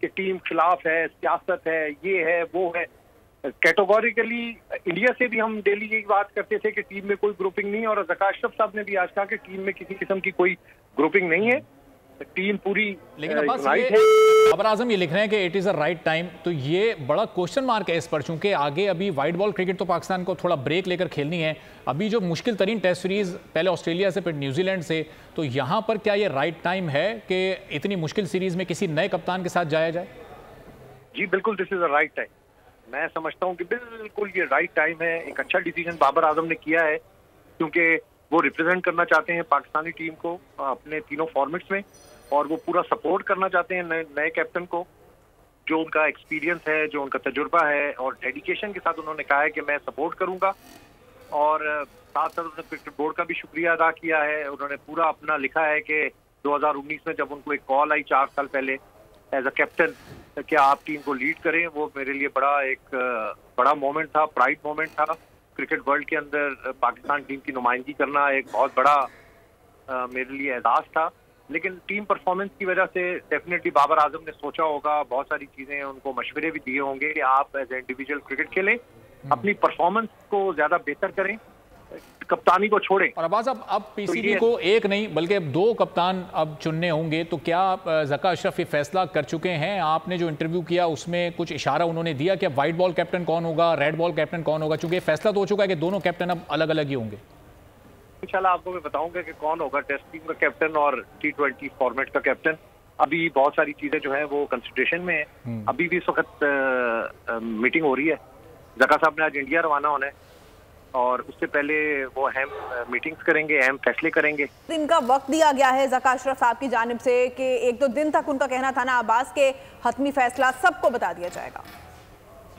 की टीम खिलाफ है, सियासत है, ये है वो है, कैटेगोरिकली इंडिया से भी हम डेली यही बात करते थे कि टीम में कोई ग्रुपिंग नहीं है, और ज़का अशरफ साहब ने भी आज कहा कि टीम में किसी किस्म की कोई ग्रुपिंग नहीं है, टीम पूरी राइट है। बाबर आजम ये लिख रहे हैं कि it is a right time, तो ये बड़ा क्वेश्चन मार्क है इस पर, चूंकि आगे अभी वाइट बॉल क्रिकेट तो पाकिस्तान को थोड़ा ब्रेक लेकर खेलनी है, अभी जो मुश्किल तरीन टेस्ट सीरीज पहले ऑस्ट्रेलिया से फिर न्यूजीलैंड से, तो यहाँ पर क्या ये राइट टाइम है कि इतनी मुश्किल सीरीज में किसी नए कप्तान के साथ जाया जाए? जी बिल्कुल, this is a right time. मैं समझता हूँ कि बिल्कुल ये राइट टाइम है। एक अच्छा डिसीजन बाबर आजम ने किया है, क्योंकि वो रिप्रेजेंट करना चाहते हैं पाकिस्तानी टीम को अपने तीनों फॉर्मेट्स में, और वो पूरा सपोर्ट करना चाहते हैं नए कैप्टन को, जो उनका एक्सपीरियंस है, जो उनका तजुर्बा है, और डेडिकेशन के साथ उन्होंने कहा है कि मैं सपोर्ट करूंगा। और साथ साथ उन्होंने क्रिकेट बोर्ड का भी शुक्रिया अदा किया है। उन्होंने पूरा अपना लिखा है कि 2019 में जब उनको एक कॉल आई 4 साल पहले एज अ कैप्टन कि आप टीम को लीड करें, वो मेरे लिए बड़ा मोमेंट था, प्राइड मोमेंट था। क्रिकेट वर्ल्ड के अंदर पाकिस्तान टीम की नुमाइंदगी करना एक बहुत बड़ा मेरे लिए एजाज था। लेकिन टीम परफॉर्मेंस की वजह से डेफिनेटली बाबर आजम ने सोचा होगा, बहुत सारी चीजें उनको मशवरे भी दिए होंगे कि आप एज ए इंडिविजुअल क्रिकेट खेलें, अपनी परफॉर्मेंस को ज्यादा बेहतर करें, कप्तानी को छोड़ें। और अब्बास अब पीसीबी को एक नहीं बल्कि अब 2 कप्तान अब चुनने होंगे, तो क्या ज़का अशरफ ये फैसला कर चुके हैं? आपने जो इंटरव्यू किया उसमें कुछ इशारा उन्होंने दिया कि अब व्हाइट बॉल कैप्टन कौन होगा, रेड बॉल कैप्टन कौन होगा? चूंकि फैसला तो हो चुका है कि दोनों कैप्टन अब अलग अलग ही होंगे। इंशाल्लाह आपको मैं बताऊंगा कि कौन होगा टेस्ट टीम का कैप्टन और T20 फॉर्मेट का कैप्टन। अभी बहुत सारी चीजें जो है वो कंसिडरेशन में है। अभी भी इस वक्त मीटिंग हो रही है। ज़का साहब ने आज इंडिया रवाना होना है और उससे पहले वो अहम मीटिंग्स करेंगे, अहम फैसले करेंगे। दिन का वक्त दिया गया है ज़का अशरफ साहब की जानिब से कि 1-2 दिन तक, उनका कहना था ना अब्बास के हतमी फैसला सबको बता दिया जाएगा।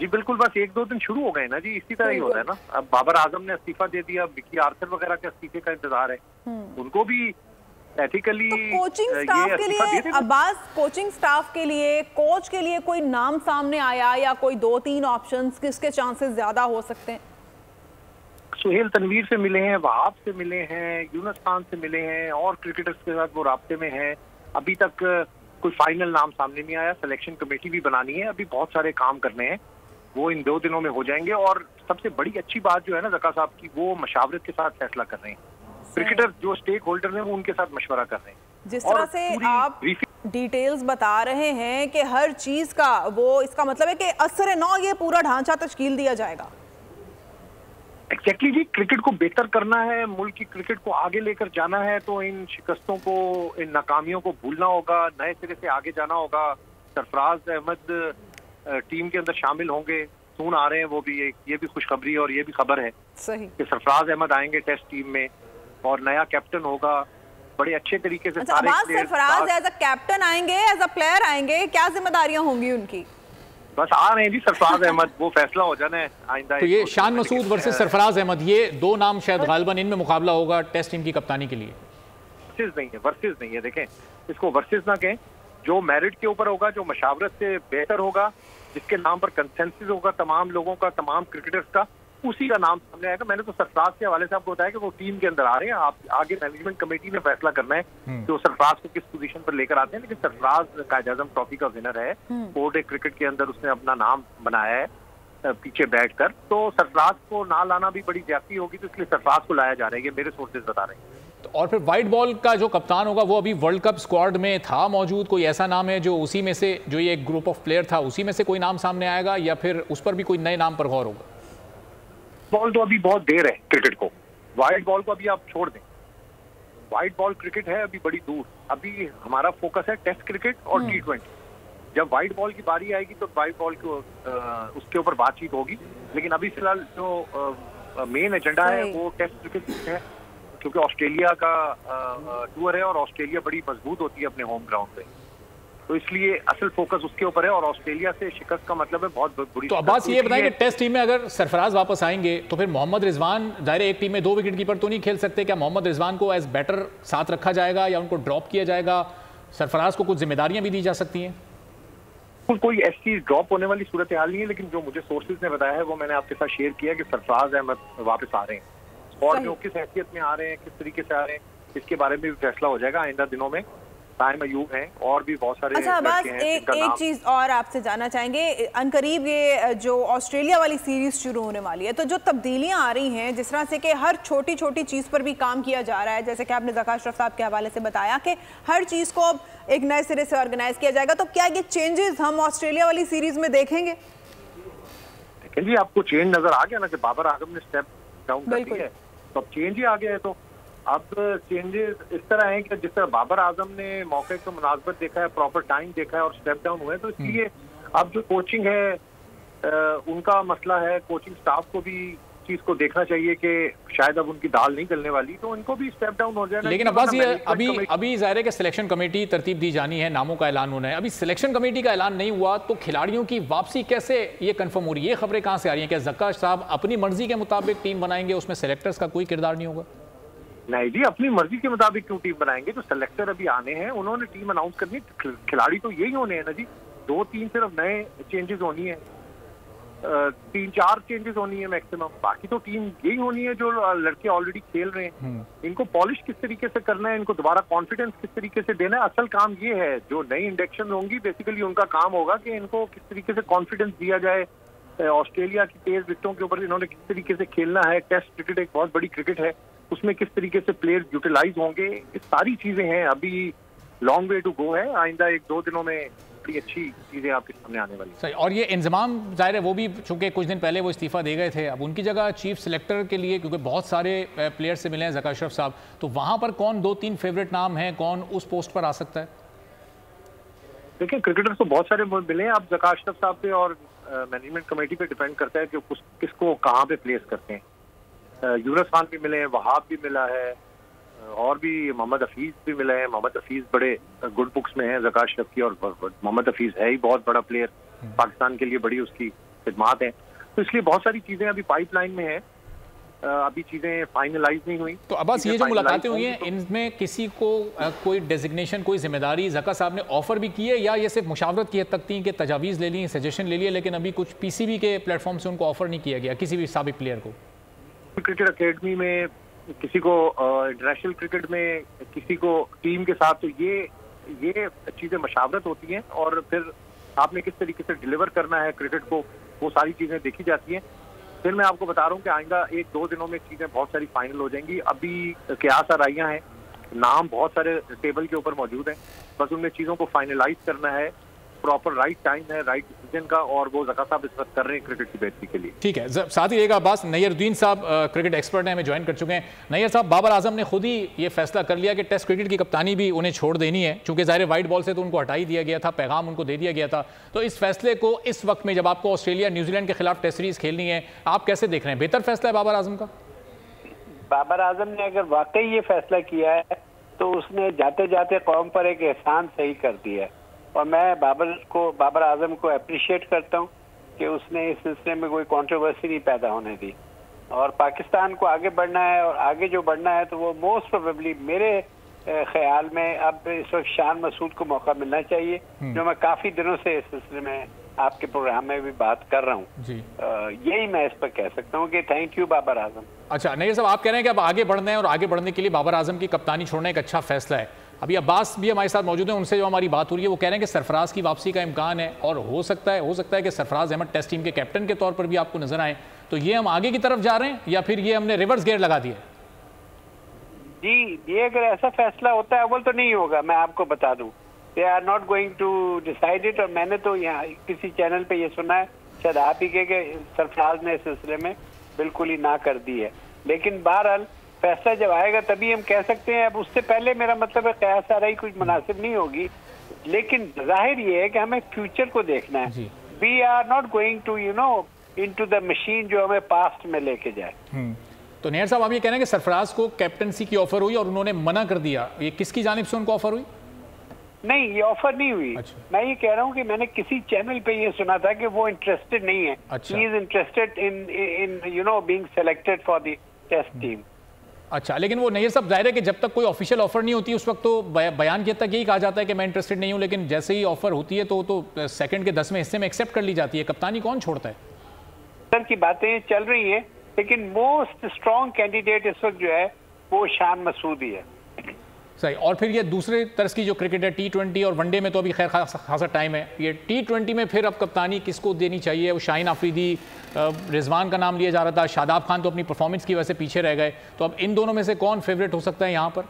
जी बिल्कुल, बस 1-2 दिन शुरू हो गए ना जी, इसी तरह ही होता है ना। अब बाबर आजम ने इस्तीफा दे दिया, विकी आर्थर वगैरह के इस्तीफे का इंतजार है, उनको भी एथिकली कोचिंग स्टाफ के लिए अब्बास, कोचिंग स्टाफ के लिए, कोच के लिए कोई नाम सामने आया या कोई 2-3 ऑप्शंस, किसके चांसेस ज्यादा हो सकते हैं? सुहेल तनवीर से मिले हैं, वहाब से मिले हैं, यूनुस खान से मिले हैं, और क्रिकेटर्स के साथ वो राब्ते में हैं। अभी तक कोई फाइनल नाम सामने नहीं आया। सिलेक्शन कमेटी भी बनानी है, अभी बहुत सारे काम करने हैं, वो इन 2 दिनों में हो जाएंगे। और सबसे बड़ी अच्छी बात जो है ना ज़का साहब की, वो मशावरत के साथ फैसला कर रहे हैं। क्रिकेटर जो स्टेक होल्डर हैं वो उनके साथ मशवरा कर रहे हैं। जिस तरह से आप डिटेल्स बता रहे हैं कि हर चीज का वो, इसका मतलब है कि असर नौ ये पूरा ढांचा तश्कील दिया जाएगा। एक्जैक्टली जी, क्रिकेट को बेहतर करना है, मुल्क की क्रिकेट को आगे लेकर जाना है, तो इन शिकस्तों को, इन नाकामियों को भूलना होगा, नए सिरे से आगे जाना होगा। सरफराज अहमद टीम के अंदर शामिल होंगे, सून आ रहे हैं, वो भी ये भी खुशखबरी और ये भी खबर है सही कि सरफराज अहमद आएंगे टेस्ट टीम में और नया कैप्टन होगा बड़े अच्छे तरीके से। सरफराज एज अ कैप्टन आएंगे, एज अ प्लेयर आएंगे, क्या जिम्मेदारियां होंगी उनकी? बस आ रहे हैं जी सरफराज अहमद, वो फैसला हो जाना है आइंदा। तो ये शान मसूद वर्सेस सरफराज अहमद, ये 2 नाम शायद गालिबन इनमें मुकाबला होगा टेस्ट टीम की कप्तानी के लिए। वर्सेस नहीं है, देखें इसको वर्सेस ना कहें, जो मेरिट के ऊपर होगा, जो मशावरत से बेहतर होगा, जिसके नाम पर कंसेंसस होगा तमाम लोगों का, तमाम क्रिकेटर्स का, उसी का नाम सामने आएगा। मैंने तो सरफराज के हवाले से आपको बताया कि वो टीम के अंदर आ रहे हैं। आप आगे मैनेजमेंट कमेटी ने फैसला करना है कि वो सरफराज को किस पोजीशन पर लेकर आते हैं। लेकिन सरफराज कायद-ए-आज़म ट्रॉफी का विनर है, कोर्ट क्रिकेट के अंदर उसने अपना नाम बनाया है, पीछे बैठकर, तो सरफराज को ना लाना भी बड़ी ज्यादती होगी, तो इसलिए सरफराज को लाया जा रहा है, ये मेरे सोर्सेज बता रहे हैं। तो और फिर वाइट बॉल का जो कप्तान होगा वो अभी वर्ल्ड कप स्क्वाड में था मौजूद, कोई ऐसा नाम है जो उसी में से, जो ये ग्रुप ऑफ प्लेयर था उसी में से कोई नाम सामने आएगा, या फिर उस पर भी कोई नए नाम पर गौर होगा? बॉल तो अभी बहुत देर है क्रिकेट को, व्हाइट बॉल को अभी आप छोड़ दें, व्हाइट बॉल क्रिकेट है अभी बड़ी दूर, अभी हमारा फोकस है टेस्ट क्रिकेट और T20। जब व्हाइट बॉल की बारी आएगी तो व्हाइट बॉल को उसके ऊपर बातचीत होगी, लेकिन अभी फिलहाल जो मेन एजेंडा है वो टेस्ट क्रिकेट है, क्योंकि ऑस्ट्रेलिया का टूर है और ऑस्ट्रेलिया बड़ी मजबूत होती है अपने होम ग्राउंड पे, तो इसलिए असल फोकस उसके ऊपर है, और ऑस्ट्रेलिया से शिकस्त का मतलब है बहुत बुरी। तो अब्बास ये बताएं कि टेस्ट टीम में अगर सरफराज वापस आएंगे तो फिर मोहम्मद रिजवान, जाहिर एक टीम में 2 विकेट कीपर तो नहीं खेल सकते, क्या मोहम्मद रिजवान को एज बैटर साथ रखा जाएगा या उनको ड्रॉप किया जाएगा? सरफराज को कुछ जिम्मेदारियां भी दी जा सकती हैं? कोई ऐसी ड्रॉप होने वाली सूरत हाल नहीं है, लेकिन जो मुझे सोर्सेज ने बताया है वो मैंने आपके साथ शेयर किया कि सरफराज अहमद वापस आ रहे हैं, और जो किस हैसियत में आ रहे हैं, किस तरीके से आ रहे हैं, इसके बारे में भी फैसला हो जाएगा आइंदा दिनों में। ताइम अयूब हैं और भी बहुत सारे। अच्छा अब्बास, एक चीज और आपसे जानना चाहेंगे, अनकरीब ये जो ऑस्ट्रेलिया वाली सीरीज शुरू होने वाली है, तो जो तब्दीलियां आ रही हैं, जिस तरह से कि हर छोटी छोटी चीज पर भी काम किया जा रहा है, जैसे कि आपने ज़का अशरफ साहब के हवाले से बताया कि हर चीज को अब एक नए सिरे से ऑर्गेनाइज किया जाएगा, तो क्या ये चेंजेस हम ऑस्ट्रेलिया वाली सीरीज में देखेंगे? जी आपको चेंज नजर आ गया ना कि बाबर आजम ने स्टेप डाउन कर दिया है, तो अब चेंज ही आ गया है। तो अब चेंजेस इस तरह हैं कि जिस तरह बाबर आजम ने मौके को मुनासबत देखा है, प्रॉपर टाइम देखा है और स्टेप डाउन हुए, तो इसलिए अब जो कोचिंग है उनका मसला है, कोचिंग स्टाफ को भी चीज को देखना चाहिए कि शायद अब उनकी दाल नहीं गलने वाली, तो उनको भी स्टेप डाउन हो जाए। लेकिन अब्बास ये अभी जाहिर है कि सिलेक्शन कमेटी तरतीब दी जानी है, नामों का ऐलान होना है, अभी सिलेक्शन कमेटी का ऐलान नहीं हुआ तो खिलाड़ियों की वापसी कैसे ये कंफर्म हो रही है? ये खबरें कहाँ से आ रही हैं? क्या ज़का साहब अपनी मर्जी के मुताबिक टीम बनाएंगे, उसमें सेलेक्टर्स का कोई किरदार नहीं होगा? नहीं जी, अपनी मर्जी के मुताबिक क्यों टीम बनाएंगे? जो सेलेक्टर अभी आने हैं उन्होंने टीम अनाउंस करनी, खिलाड़ी तो यही होने हैं ना जी, 2-3 सिर्फ नए चेंजेस होनी है, 3-4 चेंजेस होनी है मैक्सिमम, बाकी तो टीम यही होनी है। जो लड़के ऑलरेडी खेल रहे हैं इनको पॉलिश किस तरीके से करना है, इनको दोबारा कॉन्फिडेंस किस तरीके से देना है, असल काम ये है। जो नई इंडक्शन होंगी बेसिकली उनका काम होगा कि इनको किस तरीके से कॉन्फिडेंस दिया जाए, ऑस्ट्रेलिया की तेज विकेटों के ऊपर इन्होंने किस तरीके से खेलना है, टेस्ट क्रिकेट एक बहुत बड़ी क्रिकेट है, उसमें किस तरीके से प्लेयर्स यूटिलाइज होंगे, ये सारी चीजें हैं। अभी लॉन्ग वे टू गो है, आइंदा 1-2 दिनों में बड़ी अच्छी चीजें आपके सामने आने वाली। सही, और ये इंतजाम जाहिर है वो भी, चूंकि कुछ दिन पहले वो इस्तीफा दे गए थे, अब उनकी जगह चीफ सिलेक्टर के लिए, क्योंकि बहुत सारे प्लेयर से मिले हैं ज़का अशरफ साहब, तो वहां पर कौन 2-3 फेवरेट नाम हैं, कौन उस पोस्ट पर आ सकता है? देखिए क्रिकेटर्स तो बहुत सारे मिले हैं, अब ज़का अशरफ साहब पे और मैनेजमेंट कमेटी पे डिपेंड करता है कि किसको कहाँ पे प्लेस करते हैं। यूनुस खान भी मिले हैं, वहाब भी मिला है, और भी मोहम्मद हफीज भी मिला है। मोहम्मद हफीज बड़े गुड बुक्स में है ज़का अशरफ की, और मोहम्मद हफीज है ही बहुत बड़ा प्लेयर, पाकिस्तान के लिए बड़ी उसकी खिदमात है, तो इसलिए बहुत सारी चीजें अभी पाइपलाइन में है, अभी चीजें फाइनलाइज नहीं हुई। तो अब्बास ये जो मुलाकातें हुई हैं इनमें किसी को कोई डेजिग्नेशन, कोई जिम्मेदारी ज़का साहब ने ऑफर भी की है, या ये सिर्फ मुशावरत की हद तक थी कि तजावीज़ ले ली, सजेशन ले लिए, लेकिन अभी कुछ पीसीबी के प्लेटफॉर्म से उनको ऑफर नहीं किया गया किसी भी साबिक प्लेयर को? क्रिकेट अकेडमी में किसी को, इंटरनेशनल क्रिकेट में किसी को टीम के साथ, तो ये चीजें मशावरत होती हैं, और फिर आपने किस तरीके से डिलीवर करना है क्रिकेट को, वो सारी चीजें देखी जाती हैं। फिर मैं आपको बता रहा हूँ कि आएगा 1-2 दिनों में चीजें बहुत सारी फाइनल हो जाएंगी। अभी क्या सराइयाँ हैं, नाम बहुत सारे टेबल के ऊपर मौजूद हैं, बस उनमें चीजों को फाइनलाइज करना है, प्रॉपर राइट टाइम है राइट डिसीजन का, और वो ज़का साहब इस वक्त कर रहे हैं क्रिकेट की बेहतरी के लिए। ठीक है, साथ ही एक अब्बास नैयरुद्दीन साहब क्रिकेट एक्सपर्ट हैं, हमें ज्वाइन कर चुके हैं। नैयर साहब, बाबर आजम ने खुद ही ये फैसला कर लिया कि टेस्ट क्रिकेट की कप्तानी भी उन्हें छोड़ देनी है, चूंकि ज़ाहिर वाइट बॉल से तो उनको हटा ही दिया गया था, पैगाम उनको दे दिया गया था, तो इस फैसले को इस वक्त में जब आपको ऑस्ट्रेलिया न्यूजीलैंड के खिलाफ टेस्ट सीरीज खेलनी है, आप कैसे देख रहे हैं? बेहतर फैसला है बाबर आजम का? बाबर आजम ने अगर वाकई ये फैसला किया है तो उसने जाते जाते कौम पर एक एहसान सही कर दिया है, और मैं बाबर आजम को अप्रिशिएट करता हूँ कि उसने इस सिलसिले में कोई कंट्रोवर्सी नहीं पैदा होने दी, और पाकिस्तान को आगे बढ़ना है, और आगे जो बढ़ना है तो वो मोस्ट प्रोबेबली मेरे ख्याल में अब इस वक्त शान मसूद को मौका मिलना चाहिए, जो मैं काफी दिनों से इस सिलसिले में आपके प्रोग्राम में भी बात कर रहा हूँ। यही मैं इस पर कह सकता हूँ कि थैंक यू बाबर आजम। अच्छा नैयर साहब, आप कह रहे हैं कि अब आगे बढ़ना है और आगे बढ़ने के लिए बाबर आजम की कप्तानी छोड़ना एक अच्छा फैसला है, अभी अब्बास भी हमारे साथ मौजूद हैं, उनसे जो हमारी बात हो रही है वो कह रहे हैं कि सरफराज की वापसी का इम्कान है और हो सकता है कि सरफराज अहमद टेस्ट टीम के कैप्टन के तौर पर भी आपको नजर आए। तो ये हम आगे की तरफ जा रहे हैं या फिर ये हमने रिवर्स गियर लगा दिया? जी, ये अगर ऐसा फैसला होता है अव्वल तो नहीं होगा, मैं आपको बता दूं। They are not going to decide it. और मैंने तो यहाँ किसी चैनल पे ये सुना है, शायद आप ही के सरफराज ने इस सिलसिले में बिल्कुल ही ना कर दी है। लेकिन बहरहाल फैसला जब आएगा तभी हम कह सकते हैं। अब उससे पहले मेरा मतलब है कयास आराई कुछ मुनासिब नहीं होगी, लेकिन जाहिर ये है कि हमें फ्यूचर को देखना है। We are not going to into the machine जो हमें पास्ट में लेके जाए। तो नैयर साहब, आप ये कह रहे हैं कि सरफराज को कैप्टनसी की ऑफर हुई और उन्होंने मना कर दिया, ये किसकी जानिब से उनको ऑफर हुई? नहीं, ये ऑफर नहीं हुई। अच्छा। मैं ये कह रहा हूँ कि मैंने किसी चैनल पे ये सुना था कि वो इंटरेस्टेड नहीं है। अच्छा। He is interested in being selected for the test team. अच्छा, लेकिन वो नैयर साहब, जाहिर है कि जब तक कोई ऑफिशियल ऑफर नहीं होती उस वक्त तो बयान के तक यही कहा जाता है कि मैं इंटरेस्टेड नहीं हूँ, लेकिन जैसे ही ऑफर होती है तो सेकंड के 10वें हिस्से में एक्सेप्ट कर ली जाती है। कप्तानी कौन छोड़ता है? सर की बातें चल रही हैं, लेकिन मोस्ट स्ट्रॉन्ग कैंडिडेट इस वक्त जो है वो शान मसूद ही है। सही। और फिर ये दूसरे तरह की जो क्रिकेट है, T20 और वनडे में तो अभी खैर खासा टाइम है, ये T20 में फिर अब कप्तानी किसको देनी चाहिए? वो शाहीन आफरीदी, रिजवान का नाम लिया जा रहा था, शादाब खान तो अपनी परफॉर्मेंस की वजह से पीछे रह गए, तो अब इन दोनों में से कौन फेवरेट हो सकता है यहाँ पर?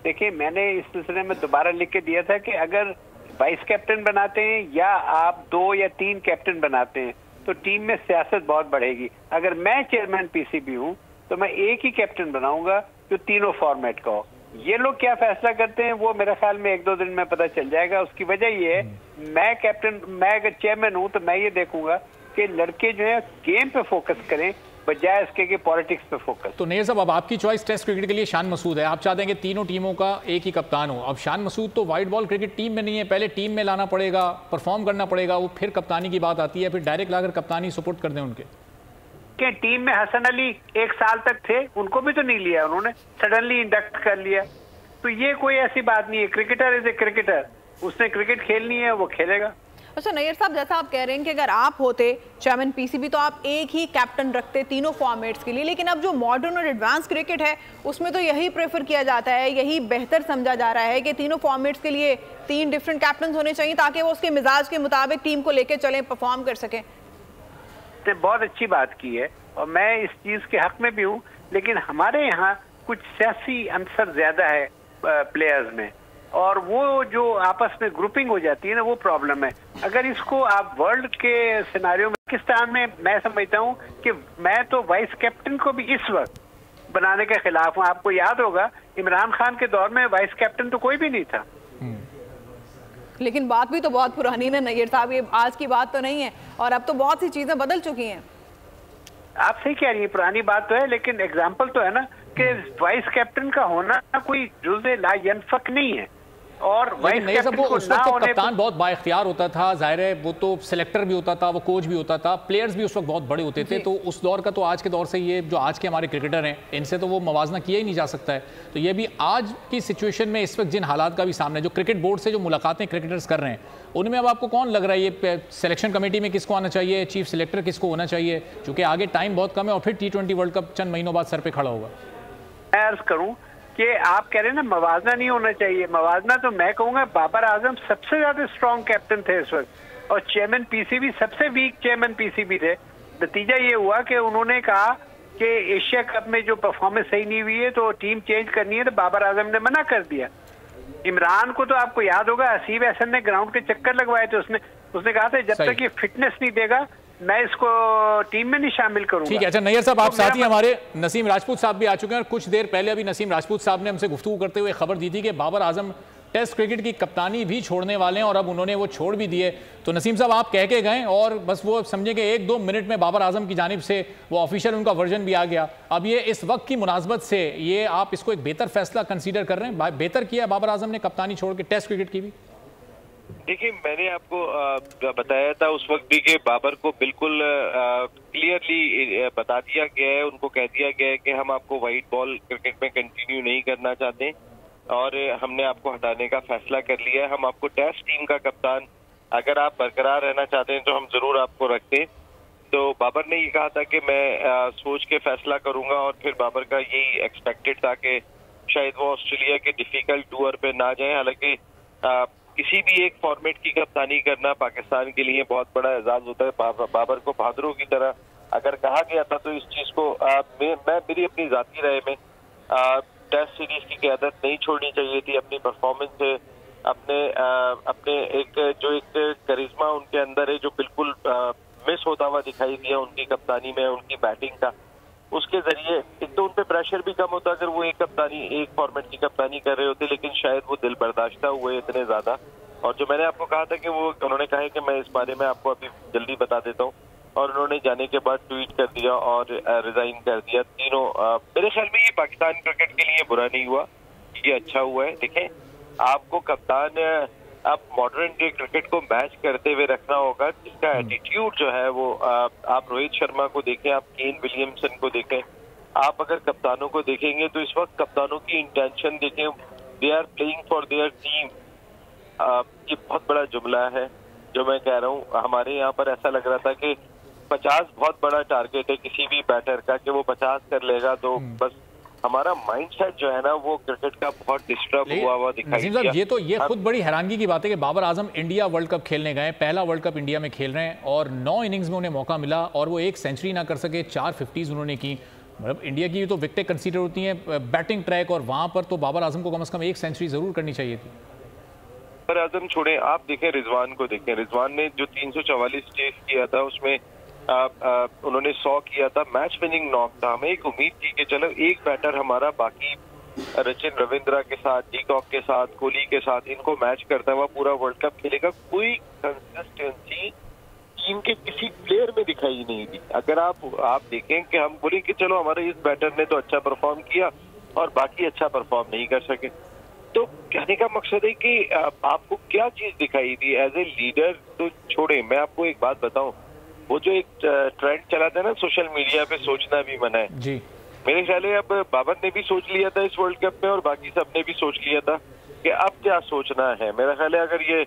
देखिए, मैंने इस सिलसिले में दोबारा लिख के दिया था कि अगर वाइस कैप्टन बनाते हैं या आप 2 या 3 कैप्टन बनाते हैं तो टीम में सियासत बहुत बढ़ेगी। अगर मैं चेयरमैन पीसीबी हूँ तो मैं एक ही कैप्टन बनाऊंगा जो तीनों फॉर्मेट का हो। ये लोग क्या फैसला करते हैं वो मेरे ख्याल में 1-2 दिन में पता चल जाएगा। उसकी वजह ये है, मैं अगर चेयरमैन हूँ तो मैं ये देखूंगा कि लड़के जो है गेम पे फोकस करें बजाय इसके कि पॉलिटिक्स पे फोकस। तो नैयर साहब, अब आपकी चॉइस टेस्ट क्रिकेट के लिए शान मसूद है, आप चाहते हैं कि तीनों टीमों का एक ही कप्तान हो। अब शान मसूद तो वाइट बॉल क्रिकेट टीम में नहीं है, पहले टीम में लाना पड़ेगा, परफॉर्म करना पड़ेगा, वो फिर कप्तानी की बात आती है, फिर डायरेक्ट लाकर कप्तानी सपोर्ट कर दें उनके। कि टीम में हसन अली 1 साल तक थे, उनको भी तो नहीं लिया उन्होंने, सडनली इंडक्ट कर लिया। तो ये कोई ऐसी बात नहीं है। क्रिकेटर इज ए क्रिकेटर, उसने क्रिकेट खेलनी है, वो खेलेगा। अच्छा नैयर साहब, जैसा आप कह रहे हैं कि अगर आप होते चेयरमैन पीसीबी तो आप एक ही कैप्टन रखते तीनों फॉर्मेट्स के लिए, लेकिन अब जो मॉडर्न और एडवांस क्रिकेट है उसमें तो यही प्रेफर किया जाता है, यही बेहतर समझा जा रहा है कि तीनों फॉर्मेट्स के लिए 3 डिफरेंट कैप्टन होने चाहिए ताकि वो उसके मिजाज के मुताबिक टीम को लेकर चलें, परफॉर्म कर सकें। बहुत अच्छी बात की है और मैं इस चीज के हक में भी हूँ, लेकिन हमारे यहाँ कुछ सियासी अंसर ज्यादा है प्लेयर्स में, और वो जो आपस में ग्रुपिंग हो जाती है ना, वो प्रॉब्लम है। अगर इसको आप वर्ल्ड के सिनारियो में, पाकिस्तान में मैं समझता हूँ कि मैं तो वाइस कैप्टन को भी इस वक्त बनाने के खिलाफ हूँ। आपको याद होगा इमरान खान के दौर में वाइस कैप्टन तो कोई भी नहीं था। लेकिन बात भी तो बहुत पुरानी ना नैयर साहब, ये आज की बात तो नहीं है, और अब तो बहुत सी चीजें बदल चुकी हैं। आप सही कह रही है, पुरानी बात तो है, लेकिन एग्जाम्पल तो है ना कि वाइस कैप्टन का होना कोई जुज़े ला यनफक नहीं है। और वाइस कैप्टन को उस वक्त कप्तान बहुत बाइख्तियार होता था, जाहिर है वो तो सिलेक्टर भी होता था, वो कोच भी होता था, प्लेयर्स भी उस वक्त बहुत बड़े होते थे, तो उस दौर का तो आज के दौर से ये जो आज के हमारे क्रिकेटर हैं इनसे तो वो मवाजना किया ही नहीं जा सकता है। तो ये भी आज की सिचुएशन में इस वक्त जिन हालात का भी सामने, जो क्रिकेट बोर्ड से जो मुलाकातें क्रिकेटर्स कर रहे हैं, उनमें अब आपको कौन लग रहा है ये सिलेक्शन कमेटी में किसको आना चाहिए, चीफ सिलेक्टर किसको होना चाहिए, क्योंकि आगे टाइम बहुत कम है और फिर T20 वर्ल्ड कप चंद महीनों बाद सर पे खड़ा होगा। मैं अर्ज करूं कि आप कह रहे हैं ना मवाजना नहीं होना चाहिए, मवाजना तो मैं कहूंगा बाबर आजम सबसे ज्यादा स्ट्रॉन्ग कैप्टन थे इस वक्त और चेयरमैन पीसीबी सबसे वीक चेयरमैन पीसीबी थे। नतीजा ये हुआ कि उन्होंने कहा कि एशिया कप में जो परफॉर्मेंस सही नहीं हुई है तो टीम चेंज करनी है, तो बाबर आजम ने मना कर दिया। इमरान को तो आपको याद होगा हसीब हसन ने ग्राउंड के चक्कर लगवाए थे, उसने कहा था जब तक ये फिटनेस नहीं देगा मैं इसको टीम में नहीं शामिल करूंगा। ठीक है। अच्छा नैयर साहब, आप साथ ही हमारे नसीम राजपूत साहब भी आ चुके हैं और कुछ देर पहले अभी नसीम राजपूत साहब ने हमसे गुफ्तगू करते हुए खबर दी थी कि बाबर आजम टेस्ट क्रिकेट की कप्तानी भी छोड़ने वाले हैं और अब उन्होंने वो छोड़ भी दिए। तो नसीम साहब आप कह के गए और बस वो समझे कि 1-2 मिनट में बाबर आजम की जानिब से वो ऑफिशियल उनका वर्जन भी आ गया। अब ये इस वक्त की मुनासबत से ये आप इसको एक बेहतर फैसला कंसीडर कर रहे हैं, बेहतर किया बाबर आजम ने कप्तानी छोड़ के टेस्ट क्रिकेट की भी? देखिए मैंने आपको बताया था उस वक्त भी कि बाबर को बिल्कुल क्लियरली बता दिया गया है, उनको कह दिया गया है कि हम आपको वाइट बॉल क्रिकेट में कंटिन्यू नहीं करना चाहते और हमने आपको हटाने का फैसला कर लिया है। हम आपको टेस्ट टीम का कप्तान अगर आप बरकरार रहना चाहते हैं तो हम जरूर आपको रखते। तो बाबर ने ये कहा था कि मैं सोच के फैसला करूंगा और फिर बाबर का यही एक्सपेक्टेड था कि शायद वो ऑस्ट्रेलिया के डिफिकल्ट टूर पे ना जाए। हालांकि किसी भी एक फॉर्मेट की कप्तानी करना पाकिस्तान के लिए बहुत बड़ा एजाज होता है। बाबर को बहादुरों की तरह अगर कहा गया था तो इस चीज को मैं मेरी अपनी जाती राय में टेस्ट सीरीज की क़यादत नहीं छोड़नी चाहिए थी। अपनी परफॉर्मेंस से अपने एक करिश्मा उनके अंदर है जो बिल्कुल मिस होता हुआ दिखाई दिया उनकी कप्तानी में, उनकी बैटिंग का। उसके जरिए एक तो उन पे प्रेशर भी कम होता अगर वो एक फॉर्मेट की कप्तानी कर रहे होते, लेकिन शायद वो दिल बर्दाश्ता हुए इतने ज्यादा। और जो मैंने आपको कहा था कि वो उन्होंने कहा है कि मैं इस बारे में आपको अभी जल्दी बता देता हूँ, और उन्होंने जाने के बाद ट्वीट कर दिया और रिजाइन कर दिया। तीनों मेरे ख्याल में ये पाकिस्तान क्रिकेट के लिए बुरा नहीं हुआ, ये अच्छा हुआ है। देखें, आपको कप्तान अब मॉडर्न डे क्रिकेट को मैच करते हुए रखना होगा, जिसका एटीट्यूड जो है वो आप रोहित शर्मा को देखें, आप केन विलियमसन को देखें, आप अगर कप्तानों को देखेंगे तो इस वक्त कप्तानों की इंटेंशन देखें, they are playing for their team. ये बहुत बड़ा जुमला है जो मैं कह रहा हूँ। हमारे यहाँ पर ऐसा लग रहा था कि 50 बहुत बड़ा टारगेट है किसी भी बैटर का कि वो 50 कर लेगा, तो बस हमारा माइंडसेट जो है ना वो क्रिकेट का बहुत डिस्टर्ब हुआ दिखाई दिया। ये खुद बड़ी हैरानगी की बात है कि Babar Azam India world cup खेलने गए, पहला वर्ल्ड कप इंडिया में खेल रहे हैं और 9 इनिंग्स में उन्हें मौका मिला और वो एक सेंचुरी ना कर सके, 4 50s उन्होंने की। मतलब इंडिया की तो विकेटें कंसीडर होती हैं बैटिंग ट्रैक, और वहां पर तो बाबर आजम को कम से कम एक सेंचुरी जरूर करनी चाहिए थी। बाबर आजम छोड़े, आप देखें रिजवान को देखें, रिजवान ने जो 344 चेस किया था उसमें उन्होंने 100 किया था, मैच विनिंग नॉक था। हमें एक उम्मीद थी कि चलो एक बैटर हमारा बाकी सचिन रविंद्रा के साथ, डीकॉक के साथ, कोहली के साथ इनको मैच करता हुआ पूरा वर्ल्ड कप खेलेगा। कोई कंसिस्टेंसी टीम के किसी प्लेयर में दिखाई नहीं दी। अगर आप देखें कि हम बोले कि चलो हमारे इस बैटर ने तो अच्छा परफॉर्म किया और बाकी अच्छा परफॉर्म नहीं कर सके, तो कहने का मकसद है कि आपको क्या चीज दिखाई दी एज ए लीडर। तो छोड़े, मैं आपको एक बात बताऊं, वो जो एक ट्रेंड चला था ना सोशल मीडिया पे, सोचना भी मना है जी। मेरे ख्याल है अब बाबर ने भी सोच लिया था इस वर्ल्ड कप में और बाकी सब ने भी सोच लिया था कि अब क्या सोचना है। मेरा ख्याल है अगर ये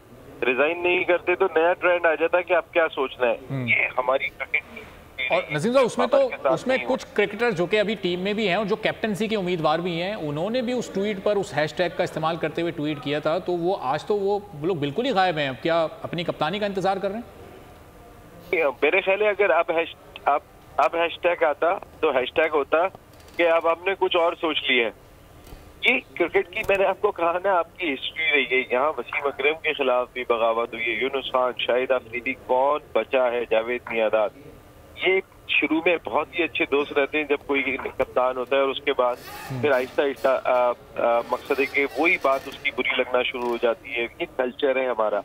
रिजाइन नहीं करते तो नया ट्रेंड आ जाता कि अब क्या सोचना है। ये हमारी क्रिकेट। और नसीम साहब उसमें कुछ क्रिकेटर जो कि अभी टीम में भी हैं और जो कैप्टनसी के उम्मीदवार भी हैं, उन्होंने भी उस ट्वीट पर उस हैशटैग का इस्तेमाल करते हुए ट्वीट किया था, तो वो आज तो वो लोग बिल्कुल ही गायब हैं। अब क्या अपनी कप्तानी का इंतजार कर रहे हैं? मेरे ख्याल है अगर अब हैशटैग आता तो हैशटैग होता कि अब हमने कुछ और सोच लिया है। ये क्रिकेट की, मैंने आपको कहा ना, आपकी हिस्ट्री रही है। यहाँ वसीम अकरम के खिलाफ भी बगावत हुई है, यूनुस खान, शाहिद अफरीदी, कौन बचा है, जावेद मियादाद। ये शुरू में बहुत ही अच्छे दोस्त रहते हैं जब कोई कप्तान होता है और उसके बाद फिर आहिस्ता आहिस्ता मकसद है कि वही बात उसकी बुरी लगना शुरू हो जाती है। ये कल्चर है हमारा।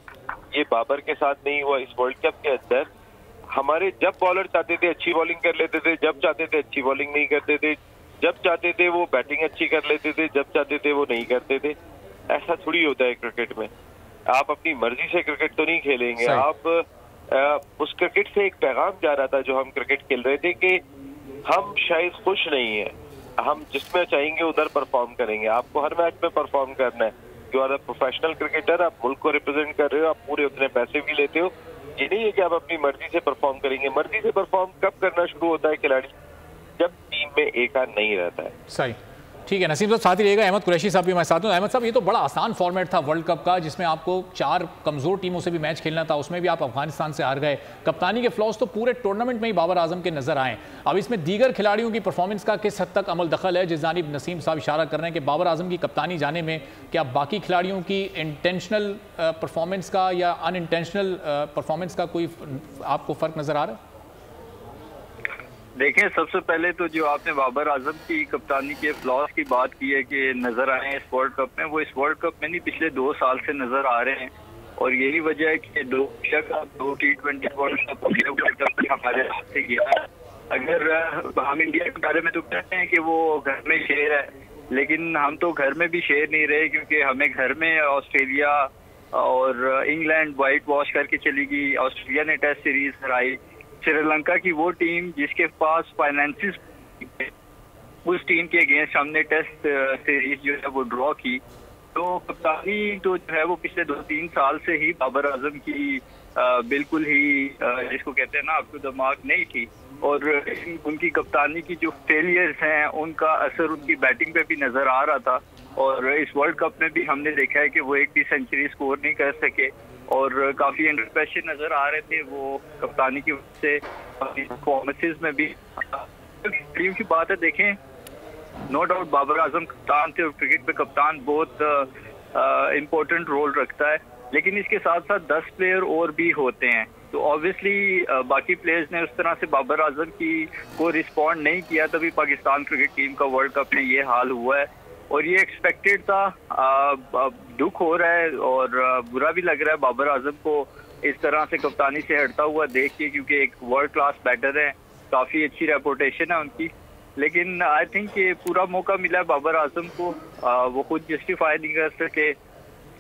ये बाबर के साथ नहीं हुआ। इस वर्ल्ड कप के अंदर हमारे जब बॉलर चाहते थे अच्छी बॉलिंग कर लेते थे, जब चाहते थे अच्छी बॉलिंग नहीं करते थे, जब चाहते थे वो बैटिंग अच्छी कर लेते थे, जब चाहते थे वो नहीं करते थे। ऐसा थोड़ी होता है क्रिकेट में। आप अपनी मर्जी से क्रिकेट तो नहीं खेलेंगे। आप उस क्रिकेट से एक पैगाम जा रहा था जो हम क्रिकेट खेल रहे थे कि हम शायद खुश नहीं है, हम जिसमें चाहेंगे उधर परफॉर्म करेंगे। आपको हर मैच में परफॉर्म करना है। You are a professional cricketer, आप मुल्क को रिप्रेजेंट कर रहे हो, आप पूरे उतने पैसे भी लेते हो। ये नहीं है कि आप अपनी मर्जी से परफॉर्म करेंगे। मर्जी से परफॉर्म कब करना शुरू होता है खिलाड़ी? जब टीम में एक आध नहीं रहता है। सही, ठीक है। नसीम साहब साथ ही रहेगा, अहमद कुरैशी साहब भी हमारे साथ हैं। अहमद साहब, ये तो बड़ा आसान फॉर्मेट था वर्ल्ड कप का, जिसमें आपको 4 कमजोर टीमों से भी मैच खेलना था, उसमें भी आप अफगानिस्तान से हार गए। कप्तानी के फ्लॉज तो पूरे टूर्नामेंट में ही बाबर आजम के नजर आए। अब इसमें दीगर खिलाड़ियों की परफॉर्मेंस का किस हद तक अमल दखल है, जिस जानिब नसीम साहब इशारा कर रहे हैं कि बाबर आजम की कप्तानी जाने में क्या बाकी खिलाड़ियों की इंटेंशनल परफॉर्मेंस का या अनइंटेंशनल परफॉर्मेंस का कोई आपको फर्क नजर आ रहा है? देखें, सबसे पहले तो जो आपने बाबर आजम की कप्तानी के फ्लॉज की बात की है कि नजर आए हैं इस वर्ल्ड कप में, वो इस वर्ल्ड कप में नहीं पिछले 2 साल से नजर आ रहे हैं। और यही वजह है कि 2 T20 वर्ल्ड कप हमारे हाथ से गया है। अगर हम इंडिया के बारे में तो कहते हैं कि वो घर में शेर है, लेकिन हम तो घर में भी शेर नहीं रहे, क्योंकि हमें घर में ऑस्ट्रेलिया और इंग्लैंड वाइट वॉश करके चली गई। ऑस्ट्रेलिया ने टेस्ट सीरीज हराई। श्रीलंका की वो टीम जिसके पास फाइनेंसिस, उस टीम के अगेंस्ट हमने टेस्ट सीरीज जो है वो ड्रॉ की। तो कप्तानी तो जो है वो पिछले 2-3 साल से ही बाबर आजम की बिल्कुल ही जिसको कहते हैं ना, आपको दिमाग नहीं थी। और उनकी कप्तानी की जो फेलियर्स हैं उनका असर उनकी बैटिंग पे भी नजर आ रहा था। और इस वर्ल्ड कप में भी हमने देखा है कि वो एक भी सेंचुरी स्कोर नहीं कर सके और काफी अंडर प्रेशर नजर आ रहे थे वो कप्तानी की वजह से। परफॉर्मेंसेस में भी टीम की बात है, देखें नो डाउट बाबर आजम कप्तान थे और क्रिकेट पे कप्तान बहुत इम्पोर्टेंट रोल रखता है, लेकिन इसके साथ साथ 10 प्लेयर और भी होते हैं। तो ऑब्वियसली बाकी प्लेयर्स ने उस तरह से बाबर आजम की को रिस्पॉन्ड नहीं किया, तभी पाकिस्तान क्रिकेट टीम का वर्ल्ड कप में ये हाल हुआ है और ये एक्सपेक्टेड था। दुख हो रहा है और बुरा भी लग रहा है बाबर आजम को इस तरह से कप्तानी से हटता हुआ देख के, क्योंकि एक वर्ल्ड क्लास बैटर है, काफ़ी अच्छी रेपुटेशन है उनकी। लेकिन आई थिंक ये पूरा मौका मिला है बाबर आजम को, वो खुद जस्टिफाई नहीं कर सके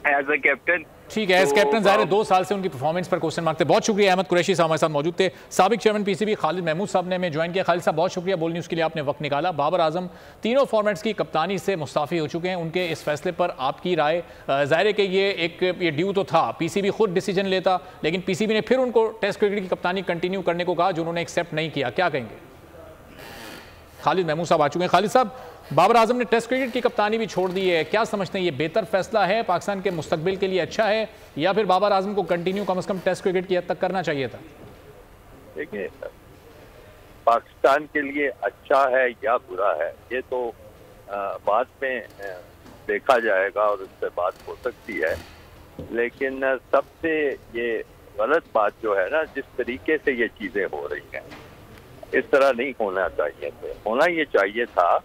एज अ कैप्टन। ठीक है, एज कैप्टन ज़ाहिर है 2 साल से उनकी परफॉर्मेंस पर क्वेश्चन मार्क थे। बहुत शुक्रिया। अहमद कुरैशी साहब हमारे साथ मौजूद थे। साबिक चेयरमैन पीसीबी खालिद महमूद साहब ने हमें ज्वाइन किया। खालिद साहब बहुत शुक्रिया बोल न्यूज़ के लिए, आपने वक्त निकाला। बाबर आजम तीनों फॉर्मेट्स की कप्तानी से मुस्ताफ़ी हो चुके हैं, उनके इस फैसले पर आपकी राय? ज़ाहिर है कि ये ड्यू तो था, पीसीबी खुद डिसीजन लेता, लेकिन पीसीबी ने फिर उनको टेस्ट क्रिकेट की कप्तानी कंटिन्यू करने को कहा जो उन्होंने एक्सेप्ट नहीं किया। क्या कहेंगे? खालिद महमूद साहब आ चुके हैं। खालिद साहब, बाबर आजम ने टेस्ट क्रिकेट की कप्तानी भी छोड़ दी है, क्या समझते हैं ये बेहतर फैसला है, पाकिस्तान के मुस्तकबिल के लिए अच्छा है, या फिर बाबर आजम को कंटिन्यू कम से कम टेस्ट क्रिकेट की हद तक करना चाहिए था? देखिए, पाकिस्तान के लिए अच्छा है या बुरा है ये तो बाद में देखा जाएगा और उससे बात हो सकती है, लेकिन सबसे ये गलत बात जो है ना, जिस तरीके से ये चीज़ें हो रही हैं इस तरह नहीं होना चाहिए थे। होना ये चाहिए था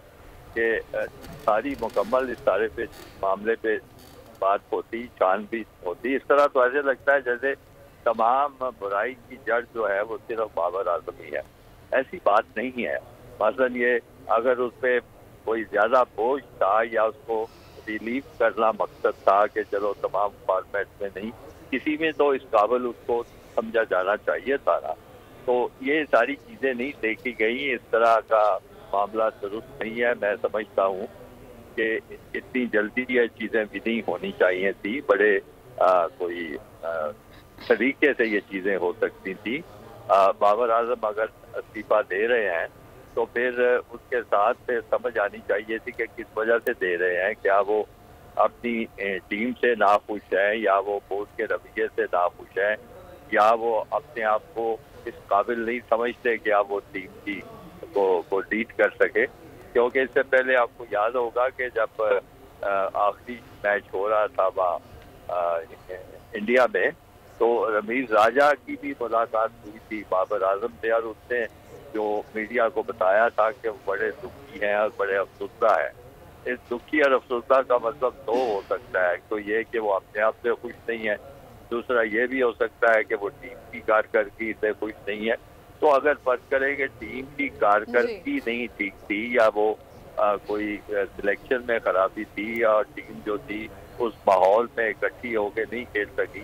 कि सारी मुकम्मल इस सारे पे मामले पे बात होती, छानबीन होती। इस तरह तो ऐसे लगता है जैसे तमाम बुराई की जड़ जो है वो सिर्फ बाबर आजम ही है। ऐसी बात नहीं है। मसलन ये अगर उस पर कोई ज़्यादा बोझ था या उसको रिलीव करना मकसद था कि चलो तमाम फॉर्मेट में नहीं, किसी में तो इस काबिल उसको समझा जाना चाहिए था ना। तो ये सारी चीज़ें नहीं देखी गई, इस तरह का मामला दुरुस्त नहीं है। मैं समझता हूँ कि इतनी जल्दी ये चीज़ें भी नहीं होनी चाहिए थी, बड़े कोई तरीके से ये चीज़ें हो सकती थी। बाबर आजम अगर इस्तीफा दे रहे हैं तो फिर उसके साथ फिर समझ आनी चाहिए थी कि किस वजह से दे रहे हैं। क्या वो अपनी टीम से नाखुश हैं, या वो बोर्ड के रवैये से नाखुश हैं, या वो अपने आप को इस काबिल नहीं समझते कि आप वो टीम को लीड कर सके। क्योंकि इससे पहले आपको याद होगा कि जब आखिरी मैच हो रहा था वहाँ इंडिया में, तो रमीज राजा की भी मुलाकात हुई थी बाबर आजम से और उसने जो मीडिया को बताया था कि वो बड़े दुखी हैं और बड़े अफसुदा हैं। इस दुखी और अफसुदा का मतलब दो हो सकता है, तो ये कि वो अपने आप से खुश नहीं है, दूसरा ये भी हो सकता है कि वो टीम की कारकर्दगी से खुश नहीं है। तो अगर फर्ज करें कि टीम की कारकर्दगी नहीं ठीक थी या वो कोई सिलेक्शन में खराबी थी और टीम जो थी उस माहौल में इकट्ठी होकर नहीं खेल सकी,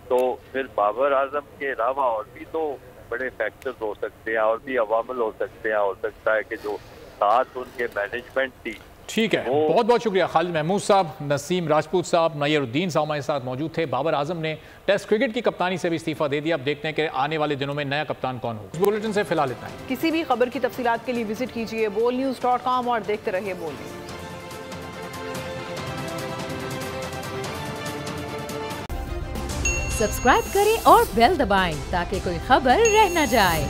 तो फिर बाबर आजम के अलावा और भी तो बड़े फैक्टर्स हो सकते हैं और भी अवामल हो सकते हैं। हो सकता है कि जो साथ उनके मैनेजमेंट थी। ठीक है, बहुत बहुत शुक्रिया। खालिद महमूद साहब, नसीम राजपूत साहब, नयरुद्दीन साहब हमारे साथ मौजूद थे। बाबर आजम ने टेस्ट क्रिकेट की कप्तानी से भी इस्तीफा दे दिया। अब देखते हैं कि आने वाले दिनों में नया कप्तान कौन हो। बुलेटिन से फिलहाल इतना ही। किसी भी खबर की तफसीलात के लिए विजिट कीजिए bolnews.com और देखते रहिए बोल न्यूज। सब्सक्राइब करें और बेल दबाएं ताकि कोई खबर रह न जाए।